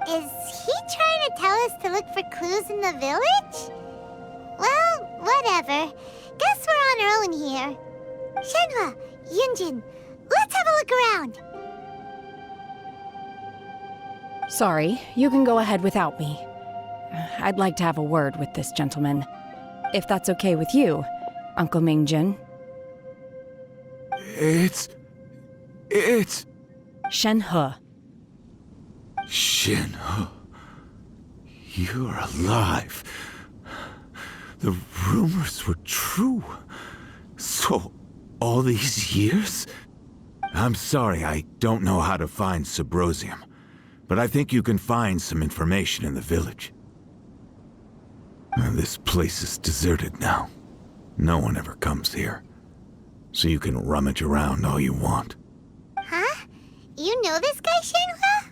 Is he trying to tell us to look for clues in the village? Well, whatever. Guess we're on our own here. Shenhe, Yunjin, let's have a look around. Sorry, you can go ahead without me. I'd like to have a word with this gentleman. If that's okay with you, Uncle Mingjin. It's... Shenhe. Shenhe. You're alive. The rumors were true. So, all these years? I'm sorry, I don't know how to find Sybrosium, but I think you can find some information in the village. This place is deserted now. No one ever comes here, so you can rummage around all you want. Huh? You know this guy, Shenhe?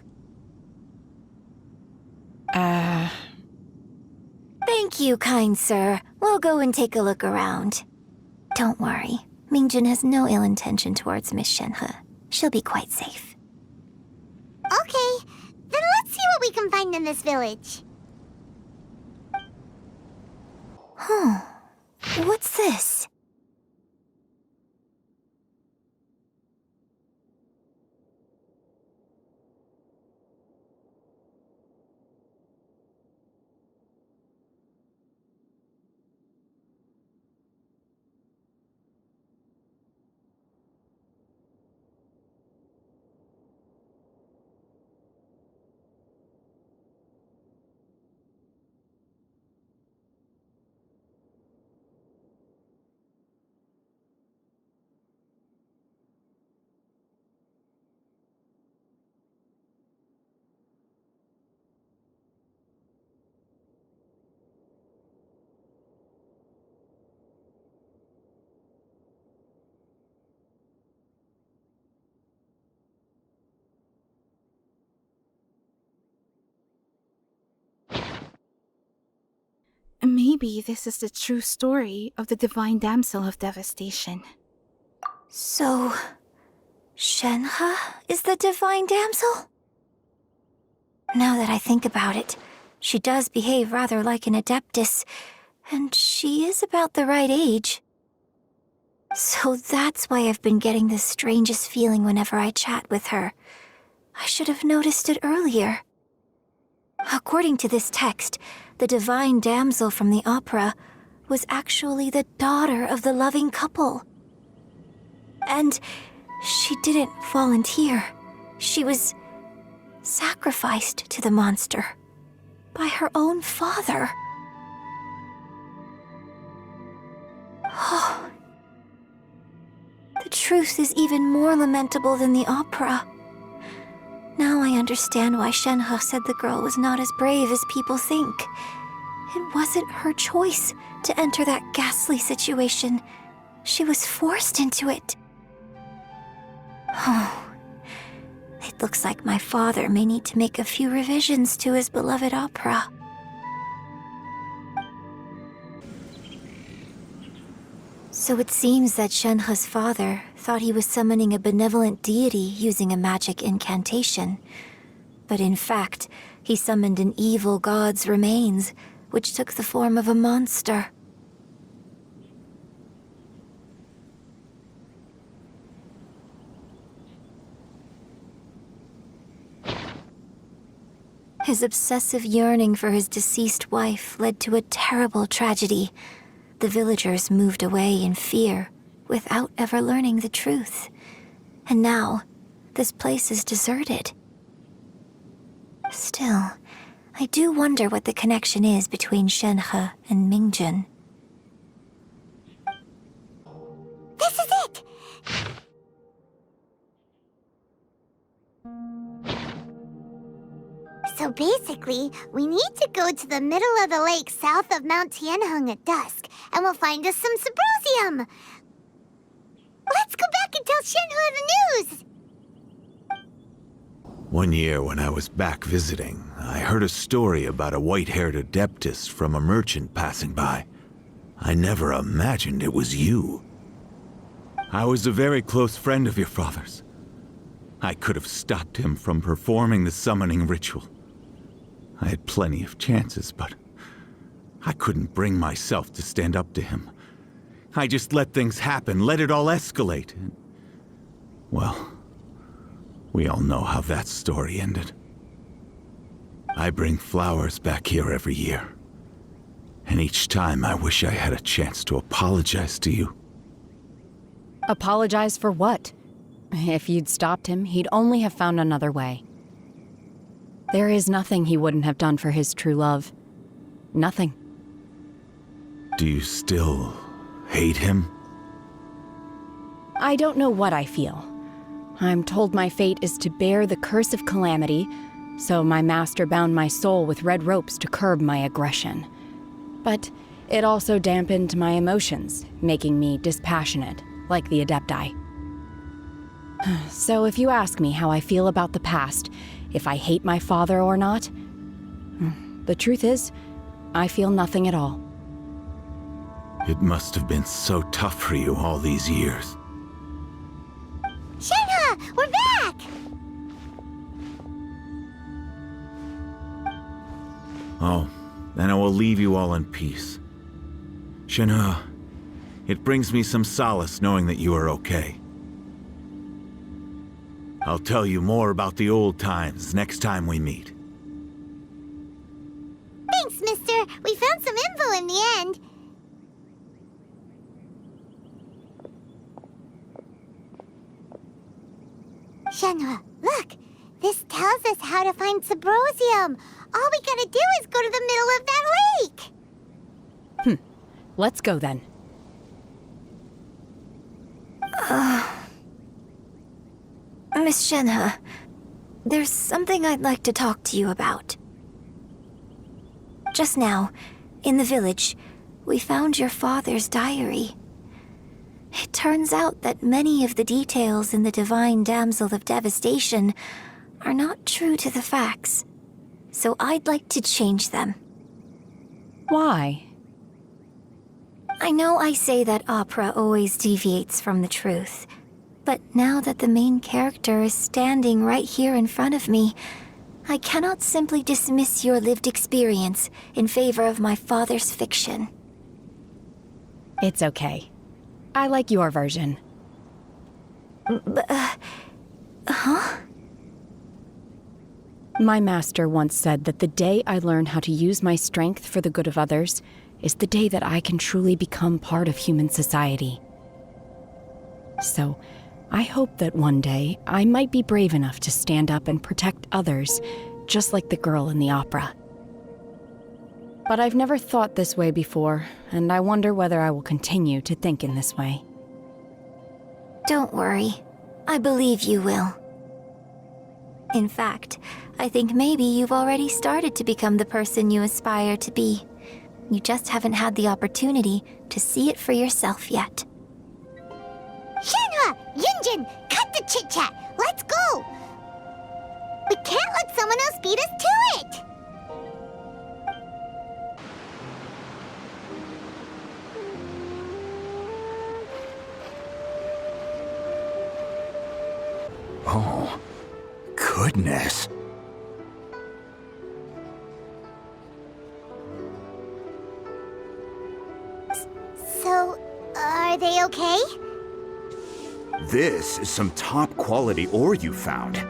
Thank you, kind sir. We'll go and take a look around. Don't worry. Mingjin has no ill intention towards Miss Shenhe. She'll be quite safe. Okay, then let's see what we can find in this village. What's this? Maybe this is the true story of the divine damsel of devastation. So, Shenhe is the divine damsel? Now that I think about it, she does behave rather like an adeptus, and she is about the right age. So that's why I've been getting the strangest feeling whenever I chat with her. I should have noticed it earlier. According to this text, the divine damsel from the opera was actually the daughter of the loving couple. And she didn't volunteer. She was sacrificed to the monster by her own father. Oh. The truth is even more lamentable than the opera. Now I understand why Shenhe said the girl was not as brave as people think. It wasn't her choice to enter that ghastly situation. She was forced into it. Oh, it looks like my father may need to make a few revisions to his beloved opera. So it seems that Shenhe's father thought he was summoning a benevolent deity using a magic incantation. But in fact, he summoned an evil god's remains, which took the form of a monster. His obsessive yearning for his deceased wife led to a terrible tragedy. The villagers moved away in fear, without ever learning the truth. And now, this place is deserted. Still, I do wonder what the connection is between Shenhe and Mingjun. This is it! So basically, we need to go to the middle of the lake south of Mount Tianheng at dusk, and we'll find us some Symbrozium! Let's go back and tell Shenhe the news! One year when I was back visiting, I heard a story about a white-haired adeptus from a merchant passing by. I never imagined it was you. I was a very close friend of your father's. I could have stopped him from performing the summoning ritual. I had plenty of chances, but I couldn't bring myself to stand up to him. I just let things happen, let it all escalate. Well, we all know how that story ended. I bring flowers back here every year. And each time I wish I had a chance to apologize to you. Apologize for what? If you'd stopped him, he'd only have found another way. There is nothing he wouldn't have done for his true love. Nothing. Do you still hate him? I don't know what I feel. I'm told my fate is to bear the curse of calamity, so my master bound my soul with red ropes to curb my aggression. But it also dampened my emotions, making me dispassionate, like the adepti. So if you ask me how I feel about the past, if I hate my father or not, the truth is, I feel nothing at all. It must have been so tough for you all these years. Shenhe, we're back! Oh, then I will leave you all in peace. Shenhe, it brings me some solace knowing that you are okay. I'll tell you more about the old times next time we meet. Thanks, mister. We found some info in the end. Shenhe, look! This tells us how to find Symbrozium. All we gotta do is go to the middle of that lake! Let's go then. Miss Shenhe, there's something I'd like to talk to you about. Just now, in the village, we found your father's diary. It turns out that many of the details in the Divine Damsel of Devastation are not true to the facts, so I'd like to change them. Why? I know I say that opera always deviates from the truth, but now that the main character is standing right here in front of me, I cannot simply dismiss your lived experience in favor of my father's fiction. It's okay. I like your version. Huh? My master once said that the day I learn how to use my strength for the good of others is the day that I can truly become part of human society. So, I hope that one day I might be brave enough to stand up and protect others, just like the girl in the opera. But I've never thought this way before, and I wonder whether I will continue to think in this way. Don't worry. I believe you will. In fact, I think maybe you've already started to become the person you aspire to be. You just haven't had the opportunity to see it for yourself yet. Shenhe! Yunjin! Cut the chit-chat! Let's go! We can't let someone else beat us to it! Oh, goodness. So, are they okay? This is some top quality ore you found.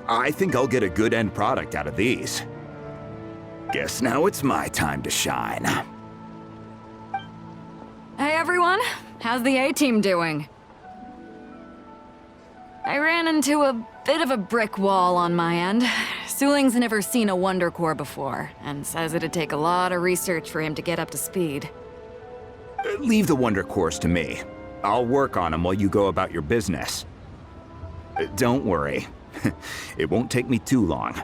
I think I'll get a good end product out of these. Guess now it's my time to shine. Hey everyone, how's the A-team doing? I ran into a bit of a brick wall on my end. Suling's never seen a Wonder Core before, and says it'd take a lot of research for him to get up to speed. Leave the Wonder Cores to me. I'll work on them while you go about your business. Don't worry. It won't take me too long.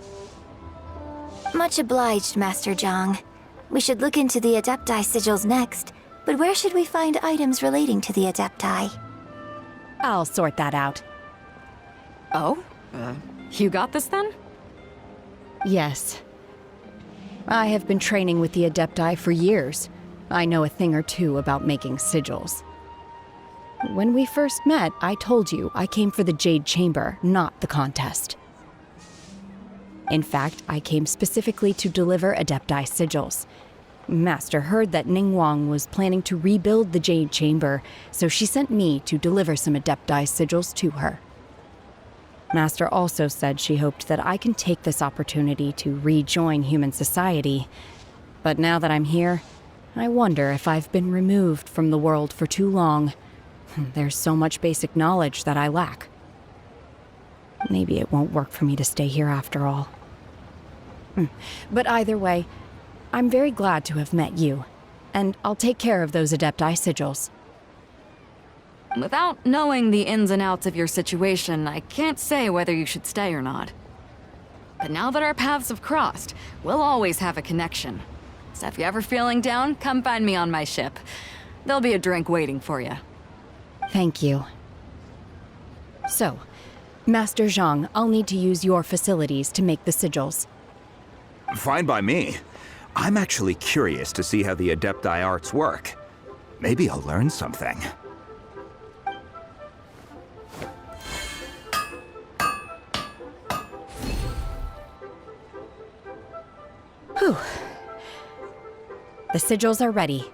Much obliged, Master Zhang. We should look into the adepti sigils next, but where should we find items relating to the adepti? I'll sort that out. Oh? You got this then? Yes. I have been training with the adepti for years. I know a thing or two about making sigils. When we first met, I told you I came for the Jade Chamber, not the contest. In fact, I came specifically to deliver adepti sigils. Master heard that Ningguang was planning to rebuild the Jade Chamber, so she sent me to deliver some adepti sigils to her. Master also said she hoped that I can take this opportunity to rejoin human society. But now that I'm here, I wonder if I've been removed from the world for too long. There's so much basic knowledge that I lack. Maybe it won't work for me to stay here after all. But either way, I'm very glad to have met you, and I'll take care of those adepti sigils. Without knowing the ins and outs of your situation, I can't say whether you should stay or not. But now that our paths have crossed, we'll always have a connection. So if you're ever feeling down, come find me on my ship. There'll be a drink waiting for you. Thank you. So, Master Zhang, I'll need to use your facilities to make the sigils. Fine by me. I'm actually curious to see how the adepti arts work. Maybe I'll learn something. Whew. The sigils are ready.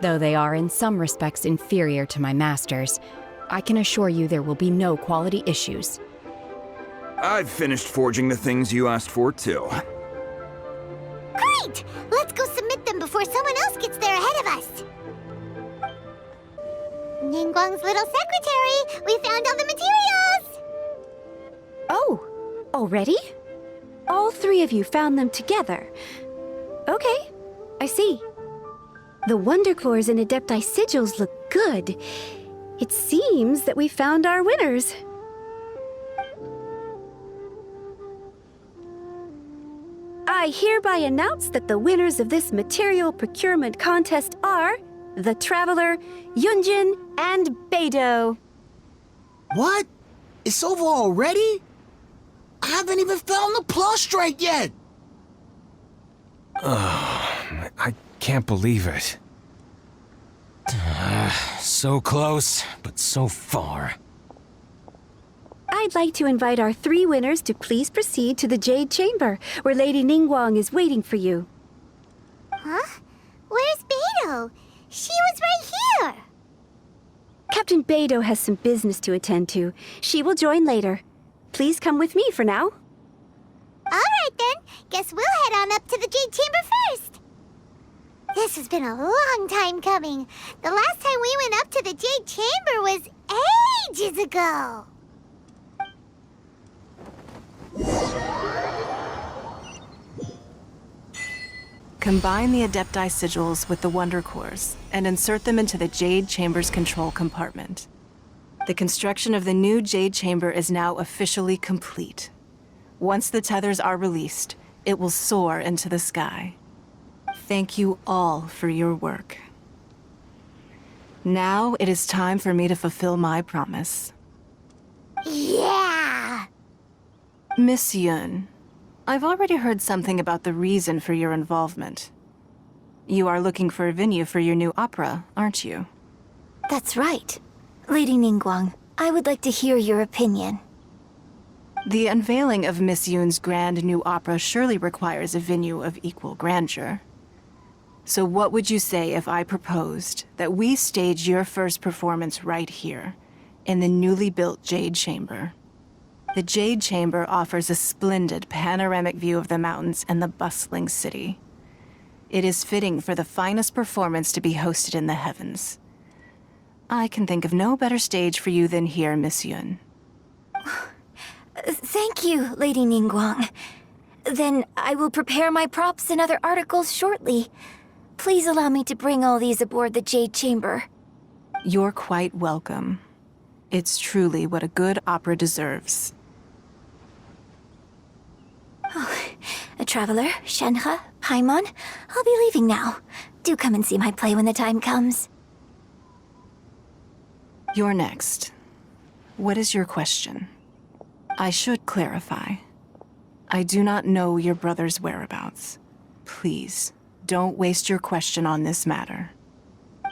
Though they are in some respects inferior to my master's, I can assure you there will be no quality issues. I've finished forging the things you asked for, too. Great! Let's go submit them before someone else gets there ahead of us. Ningguang's little secretary! We found all the materials! Oh, already? All three of you found them together. Okay, I see. The Wonder Cores and Adepti sigils look good. It seems that we found our winners. I hereby announce that the winners of this material procurement contest are the Traveler, Yunjin, and Beidou. What? It's over already? I haven't even found the plus strike yet! I can't believe it. So close, but so far. I'd like to invite our 3 winners to please proceed to the Jade Chamber, where Lady Ningguang is waiting for you. Huh? Where's Beidou? She was right here! Captain Beidou has some business to attend to. She will join later. Please come with me for now. Alright then, guess we'll head on up to the Jade Chamber first. This has been a long time coming. The last time we went up to the Jade Chamber was ages ago. Combine the adepti sigils with the Wonder Cores and insert them into the Jade Chamber's control compartment. The construction of the new Jade Chamber is now officially complete. Once the tethers are released, it will soar into the sky. Thank you all for your work. Now it is time for me to fulfill my promise. Yeah! Miss Yun, I've already heard something about the reason for your involvement. You are looking for a venue for your new opera, aren't you? That's right. Lady Ningguang, I would like to hear your opinion. The unveiling of Miss Yun's grand new opera surely requires a venue of equal grandeur. So what would you say if I proposed that we stage your first performance right here, in the newly built Jade Chamber? The Jade Chamber offers a splendid panoramic view of the mountains and the bustling city. It is fitting for the finest performance to be hosted in the heavens. I can think of no better stage for you than here, Miss Yun. Thank you, Lady Ningguang. Then I will prepare my props and other articles shortly. Please allow me to bring all these aboard the Jade Chamber. You're quite welcome. It's truly what a good opera deserves. A traveler, Shenhe, Paimon, I'll be leaving now. Do come and see my play when the time comes. You're next. What is your question? I should clarify. I do not know your brother's whereabouts. Please, don't waste your question on this matter.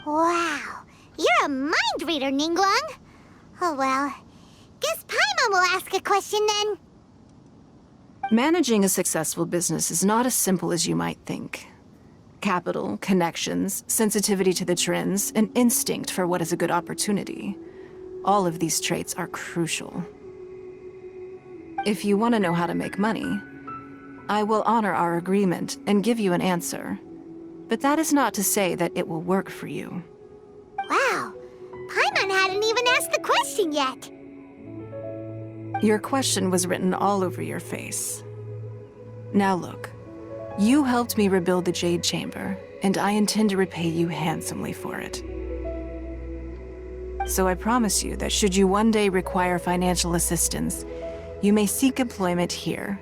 Wow, you're a mind reader, Ningguang. Oh well, guess Paimon will ask a question then. Managing a successful business is not as simple as you might think. Capital, connections, sensitivity to the trends, and instinct for what is a good opportunity. All of these traits are crucial. If you want to know how to make money, I will honor our agreement and give you an answer. But that is not to say that it will work for you. Wow, Paimon hadn't even asked the question yet. Your question was written all over your face. Now look, you helped me rebuild the Jade Chamber, and I intend to repay you handsomely for it. So I promise you that should you one day require financial assistance, you may seek employment here.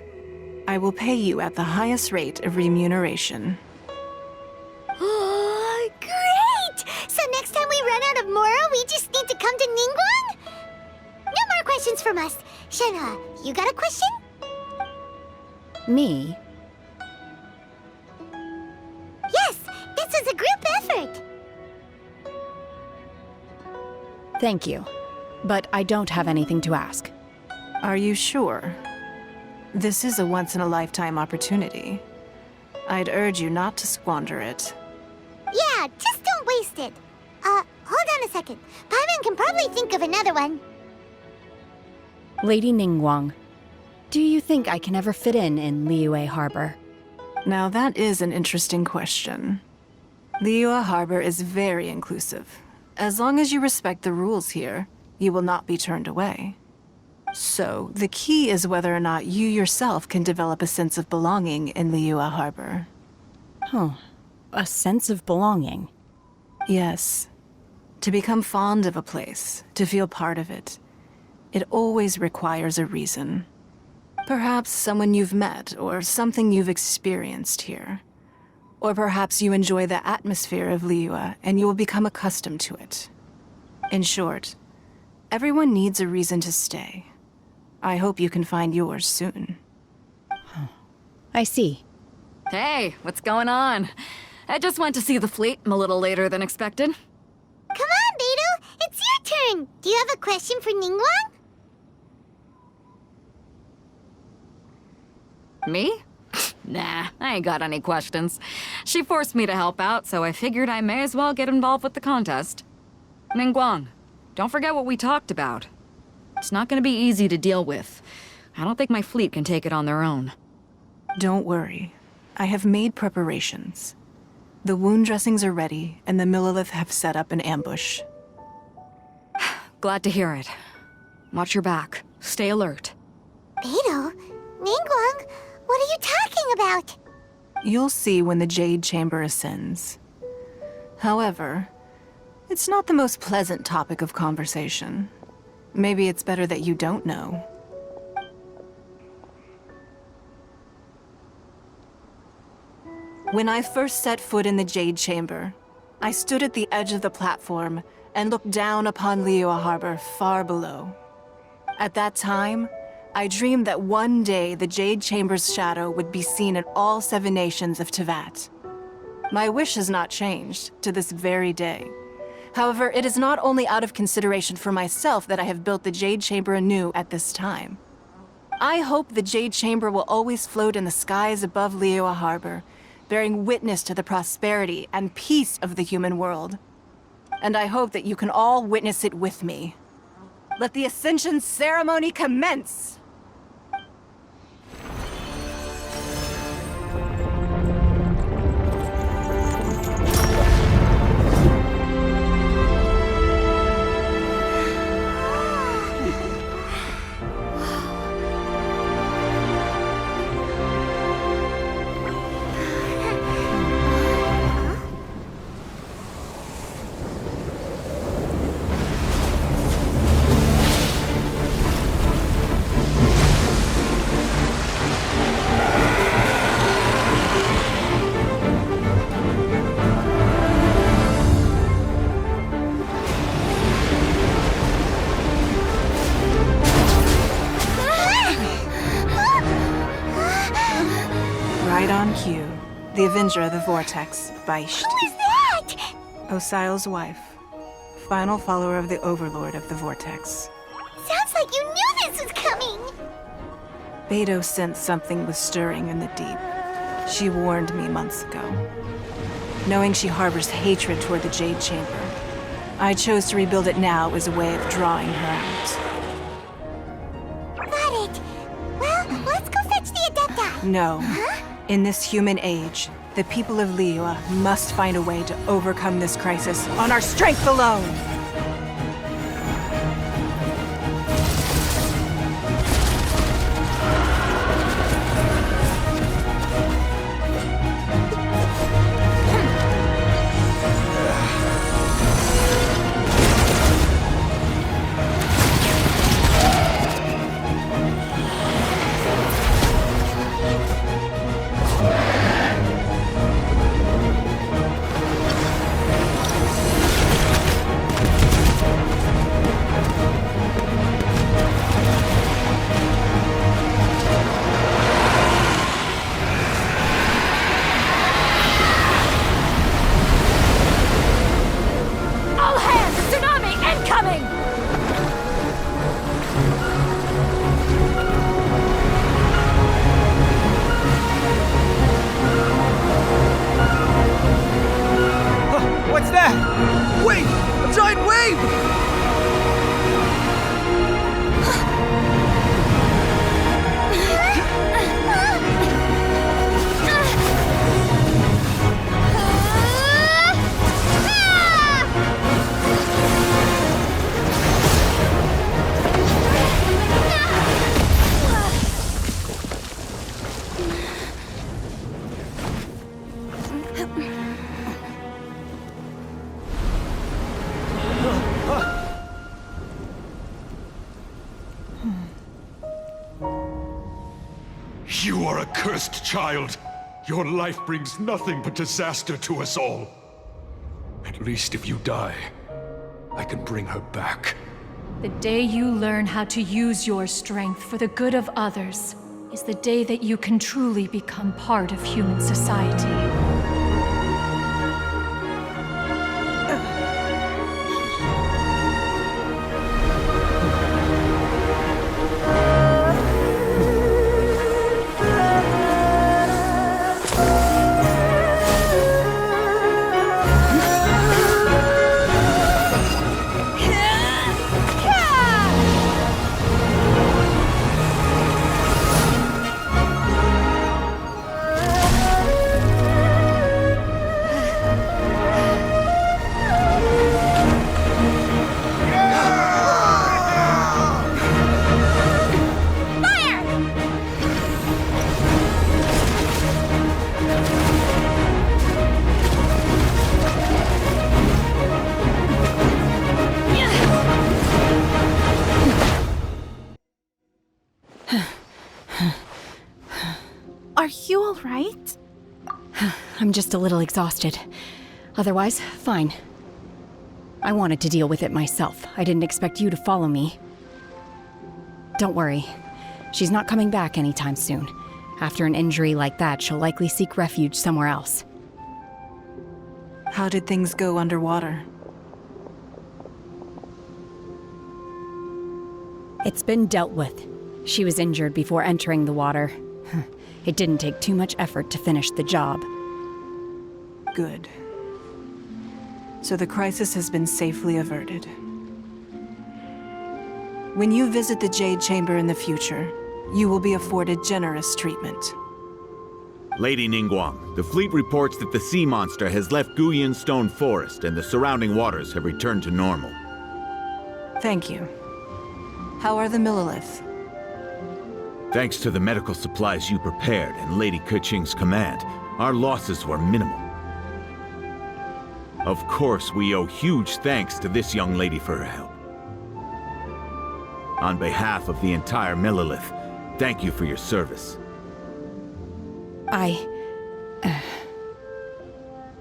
I will pay you at the highest rate of remuneration. Oh, great! So next time we run out of Moro, we just need to come to Ningguang? No more questions from us. Shenhe, you got a question? Me? Yes, this is a group effort. Thank you. But I don't have anything to ask. Are you sure? This is a once-in-a-lifetime opportunity. I'd urge you not to squander it. Yeah, just don't waste it. Hold on a second. Paimon can probably think of another one. Lady Ningguang, do you think I can ever fit in Liyue Harbor? Now that is an interesting question. Liyue Harbor is very inclusive. As long as you respect the rules here, you will not be turned away. So, the key is whether or not you yourself can develop a sense of belonging in Liyue Harbor. Huh. A sense of belonging? Yes. To become fond of a place, to feel part of it, it always requires a reason. Perhaps someone you've met, or something you've experienced here. Or perhaps you enjoy the atmosphere of Liyue and you will become accustomed to it. In short, everyone needs a reason to stay. I hope you can find yours soon. I see. Hey, what's going on? I just went to see the fleet. I'm a little later than expected. turn. Do you have a question for Ningguang? Me? Nah, I ain't got any questions. She forced me to help out, so I figured I may as well get involved with the contest. Ningguang, don't forget what we talked about. It's not gonna be easy to deal with. I don't think my fleet can take it on their own. Don't worry. I have made preparations. The wound dressings are ready, and the Millilith have set up an ambush. Glad to hear it. Watch your back. Stay alert. Beidou? Ningguang? What are you talking about? You'll see when the Jade Chamber ascends. However, it's not the most pleasant topic of conversation. Maybe it's better that you don't know. When I first set foot in the Jade Chamber, I stood at the edge of the platform and looked down upon Liyue Harbor far below. At that time, I dreamed that one day the Jade Chamber's shadow would be seen in all 7 nations of Teyvat. My wish has not changed to this very day. However, it is not only out of consideration for myself that I have built the Jade Chamber anew at this time. I hope the Jade Chamber will always float in the skies above Liyue Harbor, bearing witness to the prosperity and peace of the human world. And I hope that you can all witness it with me. Let the Ascension ceremony commence! Right on cue. The Avenger of the Vortex, Beisht. Who is that? Osial's wife. Final follower of the Overlord of the Vortex. Sounds like you knew this was coming! Beidou sensed something was stirring in the deep. She warned me months ago. Knowing she harbors hatred toward the Jade Chamber, I chose to rebuild it now as a way of drawing her out. Got it. Well, let's go fetch the adeptus. No. Huh? In this human age, the people of Liyue must find a way to overcome this crisis on our strength alone! What's that? Wait! A giant wave! You are a cursed child. Your life brings nothing but disaster to us all. At least if you die, I can bring her back. The day you learn how to use your strength for the good of others is the day that you can truly become part of human society. all right? I'm just a little exhausted. Otherwise, fine. I wanted to deal with it myself. I didn't expect you to follow me. Don't worry. She's not coming back anytime soon. After an injury like that, she'll likely seek refuge somewhere else. How did things go underwater? It's been dealt with. She was injured before entering the water. It didn't take too much effort to finish the job. Good. So the crisis has been safely averted. When you visit the Jade Chamber in the future, you will be afforded generous treatment. Lady Ningguang, the fleet reports that the sea monster has left Guyan Stone Forest and the surrounding waters have returned to normal. Thank you. How are the Millilith? Thanks to the medical supplies you prepared and Lady Keqing's command, our losses were minimal. Of course, we owe huge thanks to this young lady for her help. On behalf of the entire Millilith, thank you for your service.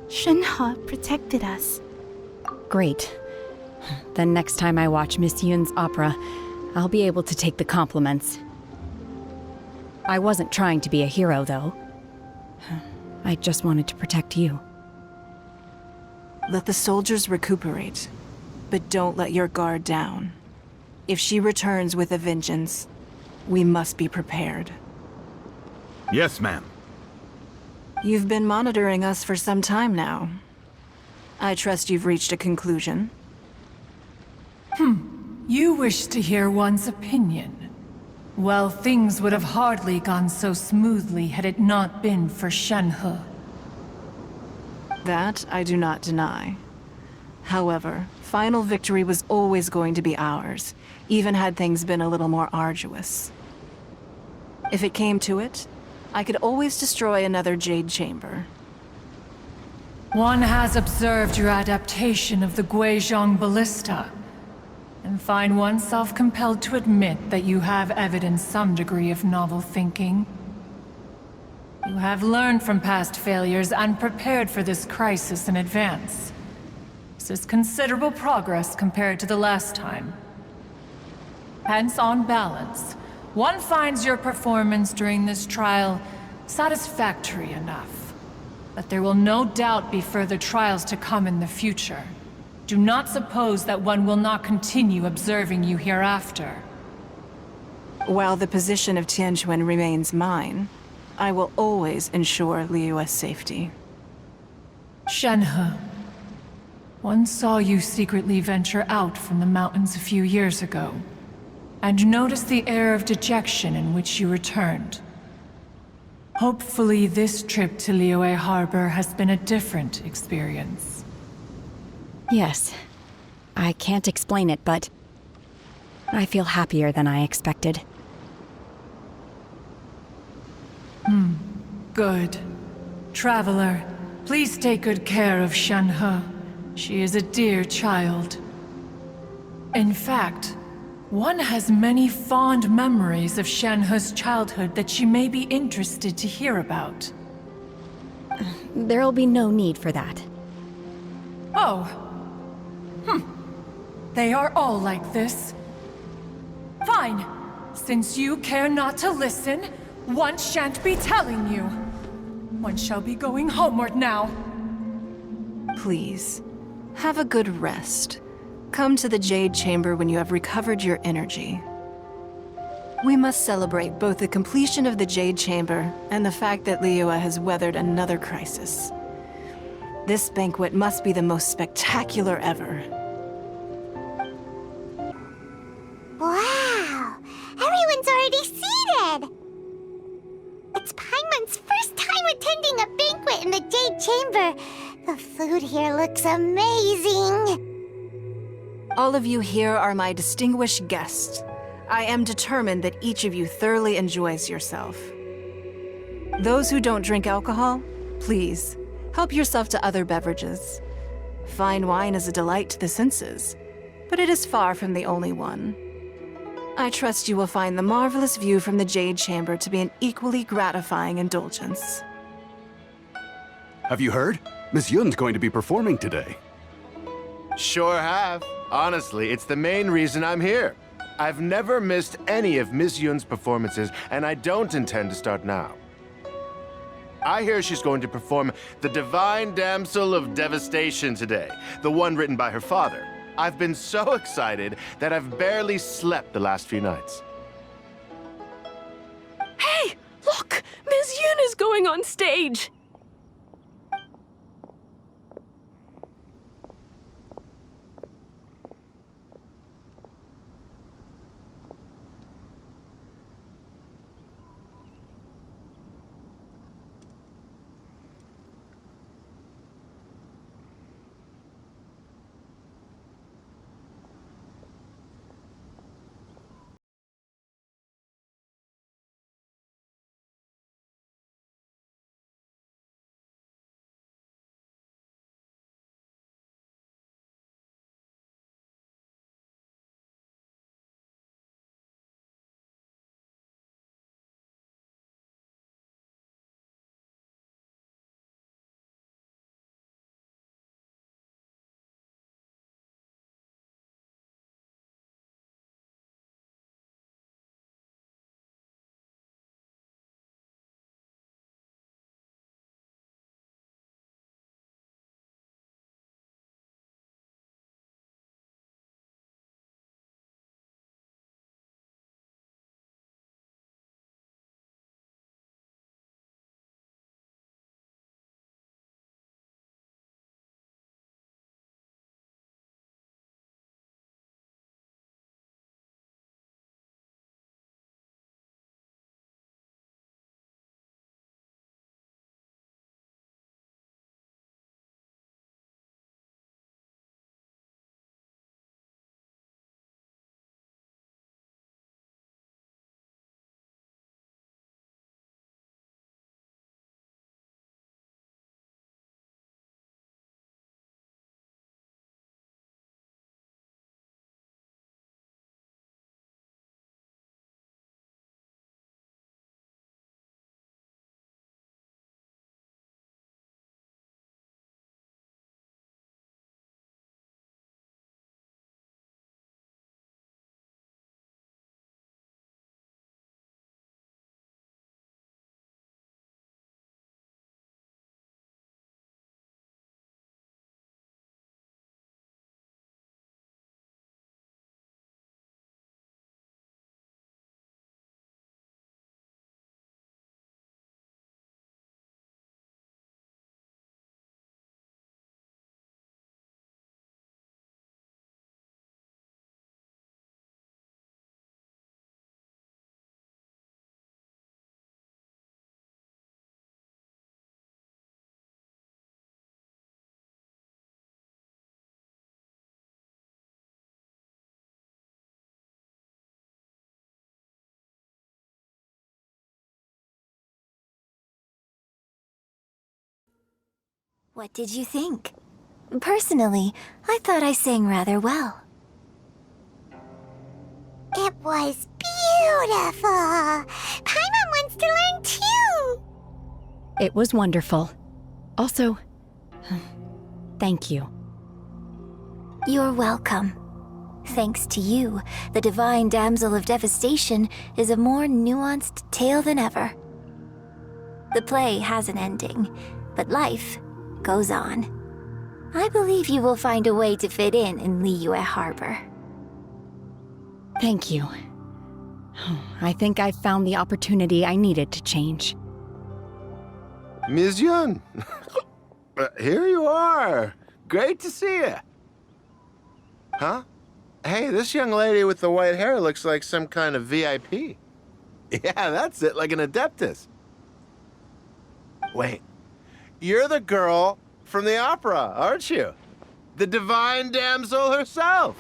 Shenhe protected us. Great. Then next time I watch Miss Yun's opera, I'll be able to take the compliments. I wasn't trying to be a hero, though. I just wanted to protect you. Let the soldiers recuperate, but don't let your guard down. If she returns with a vengeance, we must be prepared. Yes, ma'am. You've been monitoring us for some time now. I trust you've reached a conclusion. You wish to hear one's opinion. Well, things would have hardly gone so smoothly had it not been for Shenhe. That I do not deny. However, final victory was always going to be ours, even had things been a little more arduous. If it came to it, I could always destroy another Jade Chamber. One has observed your adaptation of the Guizhong Ballista, and find oneself compelled to admit that you have evidenced some degree of novel thinking. You have learned from past failures and prepared for this crisis in advance. This is considerable progress compared to the last time. Hence, on balance, one finds your performance during this trial satisfactory enough. But there will no doubt be further trials to come in the future. Do not suppose that one will not continue observing you hereafter. While the position of Tianquan remains mine, I will always ensure Liyue's safety. Shenhe, one saw you secretly venture out from the mountains a few years ago, and noticed the air of dejection in which you returned. Hopefully this trip to Liyue Harbor has been a different experience. Yes. I can't explain it, but I feel happier than I expected. Good. Traveler, please take good care of Shenhe. She is a dear child. In fact, one has many fond memories of Shenhe's childhood that she may be interested to hear about. There'll be no need for that. Oh. They are all like this. Fine. Since you care not to listen, one shan't be telling you. One shall be going homeward now. Please, have a good rest. Come to the Jade Chamber when you have recovered your energy. We must celebrate both the completion of the Jade Chamber and the fact that Liyue has weathered another crisis. This banquet must be the most spectacular ever. Wow! Everyone's already seated! It's Paimon's first time attending a banquet in the Jade Chamber. The food here looks amazing! All of you here are my distinguished guests. I am determined that each of you thoroughly enjoys yourself. Those who don't drink alcohol, please, help yourself to other beverages. Fine wine is a delight to the senses, but it is far from the only one. I trust you will find the marvelous view from the Jade Chamber to be an equally gratifying indulgence. Have you heard? Miss Yun's going to be performing today. Sure have. Honestly, it's the main reason I'm here. I've never missed any of Miss Yun's performances, and I don't intend to start now. I hear she's going to perform the Divine Damsel of Devastation today, the one written by her father. I've been so excited that I've barely slept the last few nights. Hey, look! Miss Yun is going on stage! What did you think? Personally, I thought I sang rather well. It was beautiful! Paimon wants to learn too! It was wonderful. Also, thank you. You're welcome. Thanks to you, the Divine Damsel of Devastation is a more nuanced tale than ever. The play has an ending, but life goes on. I believe you will find a way to fit in Liyue Harbor. Thank you. I think I've found the opportunity I needed to change. Ms. Yun, here you are. Great to see you. Huh? Hey, this young lady with the white hair looks like some kind of VIP. Yeah, that's it, like an adeptus. Wait, you're the girl from the opera, aren't you? The Divine Damsel herself.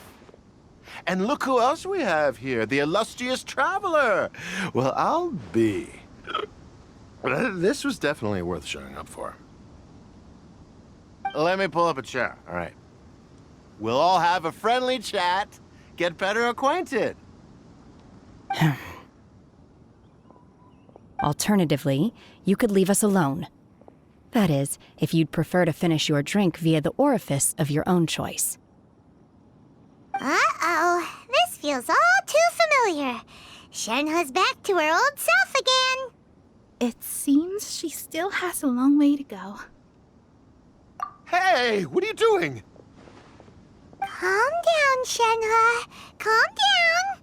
And look who else we have here, the illustrious traveler. Well, I'll be. This was definitely worth showing up for. Let me pull up a chair, all right. We'll all have a friendly chat, get better acquainted. Alternatively, you could leave us alone. That is, if you'd prefer to finish your drink via the orifice of your own choice. Uh-oh, this feels all too familiar. Shenhe's back to her old self again. It seems she still has a long way to go. Hey, what are you doing? Calm down, Shenhe. Calm down.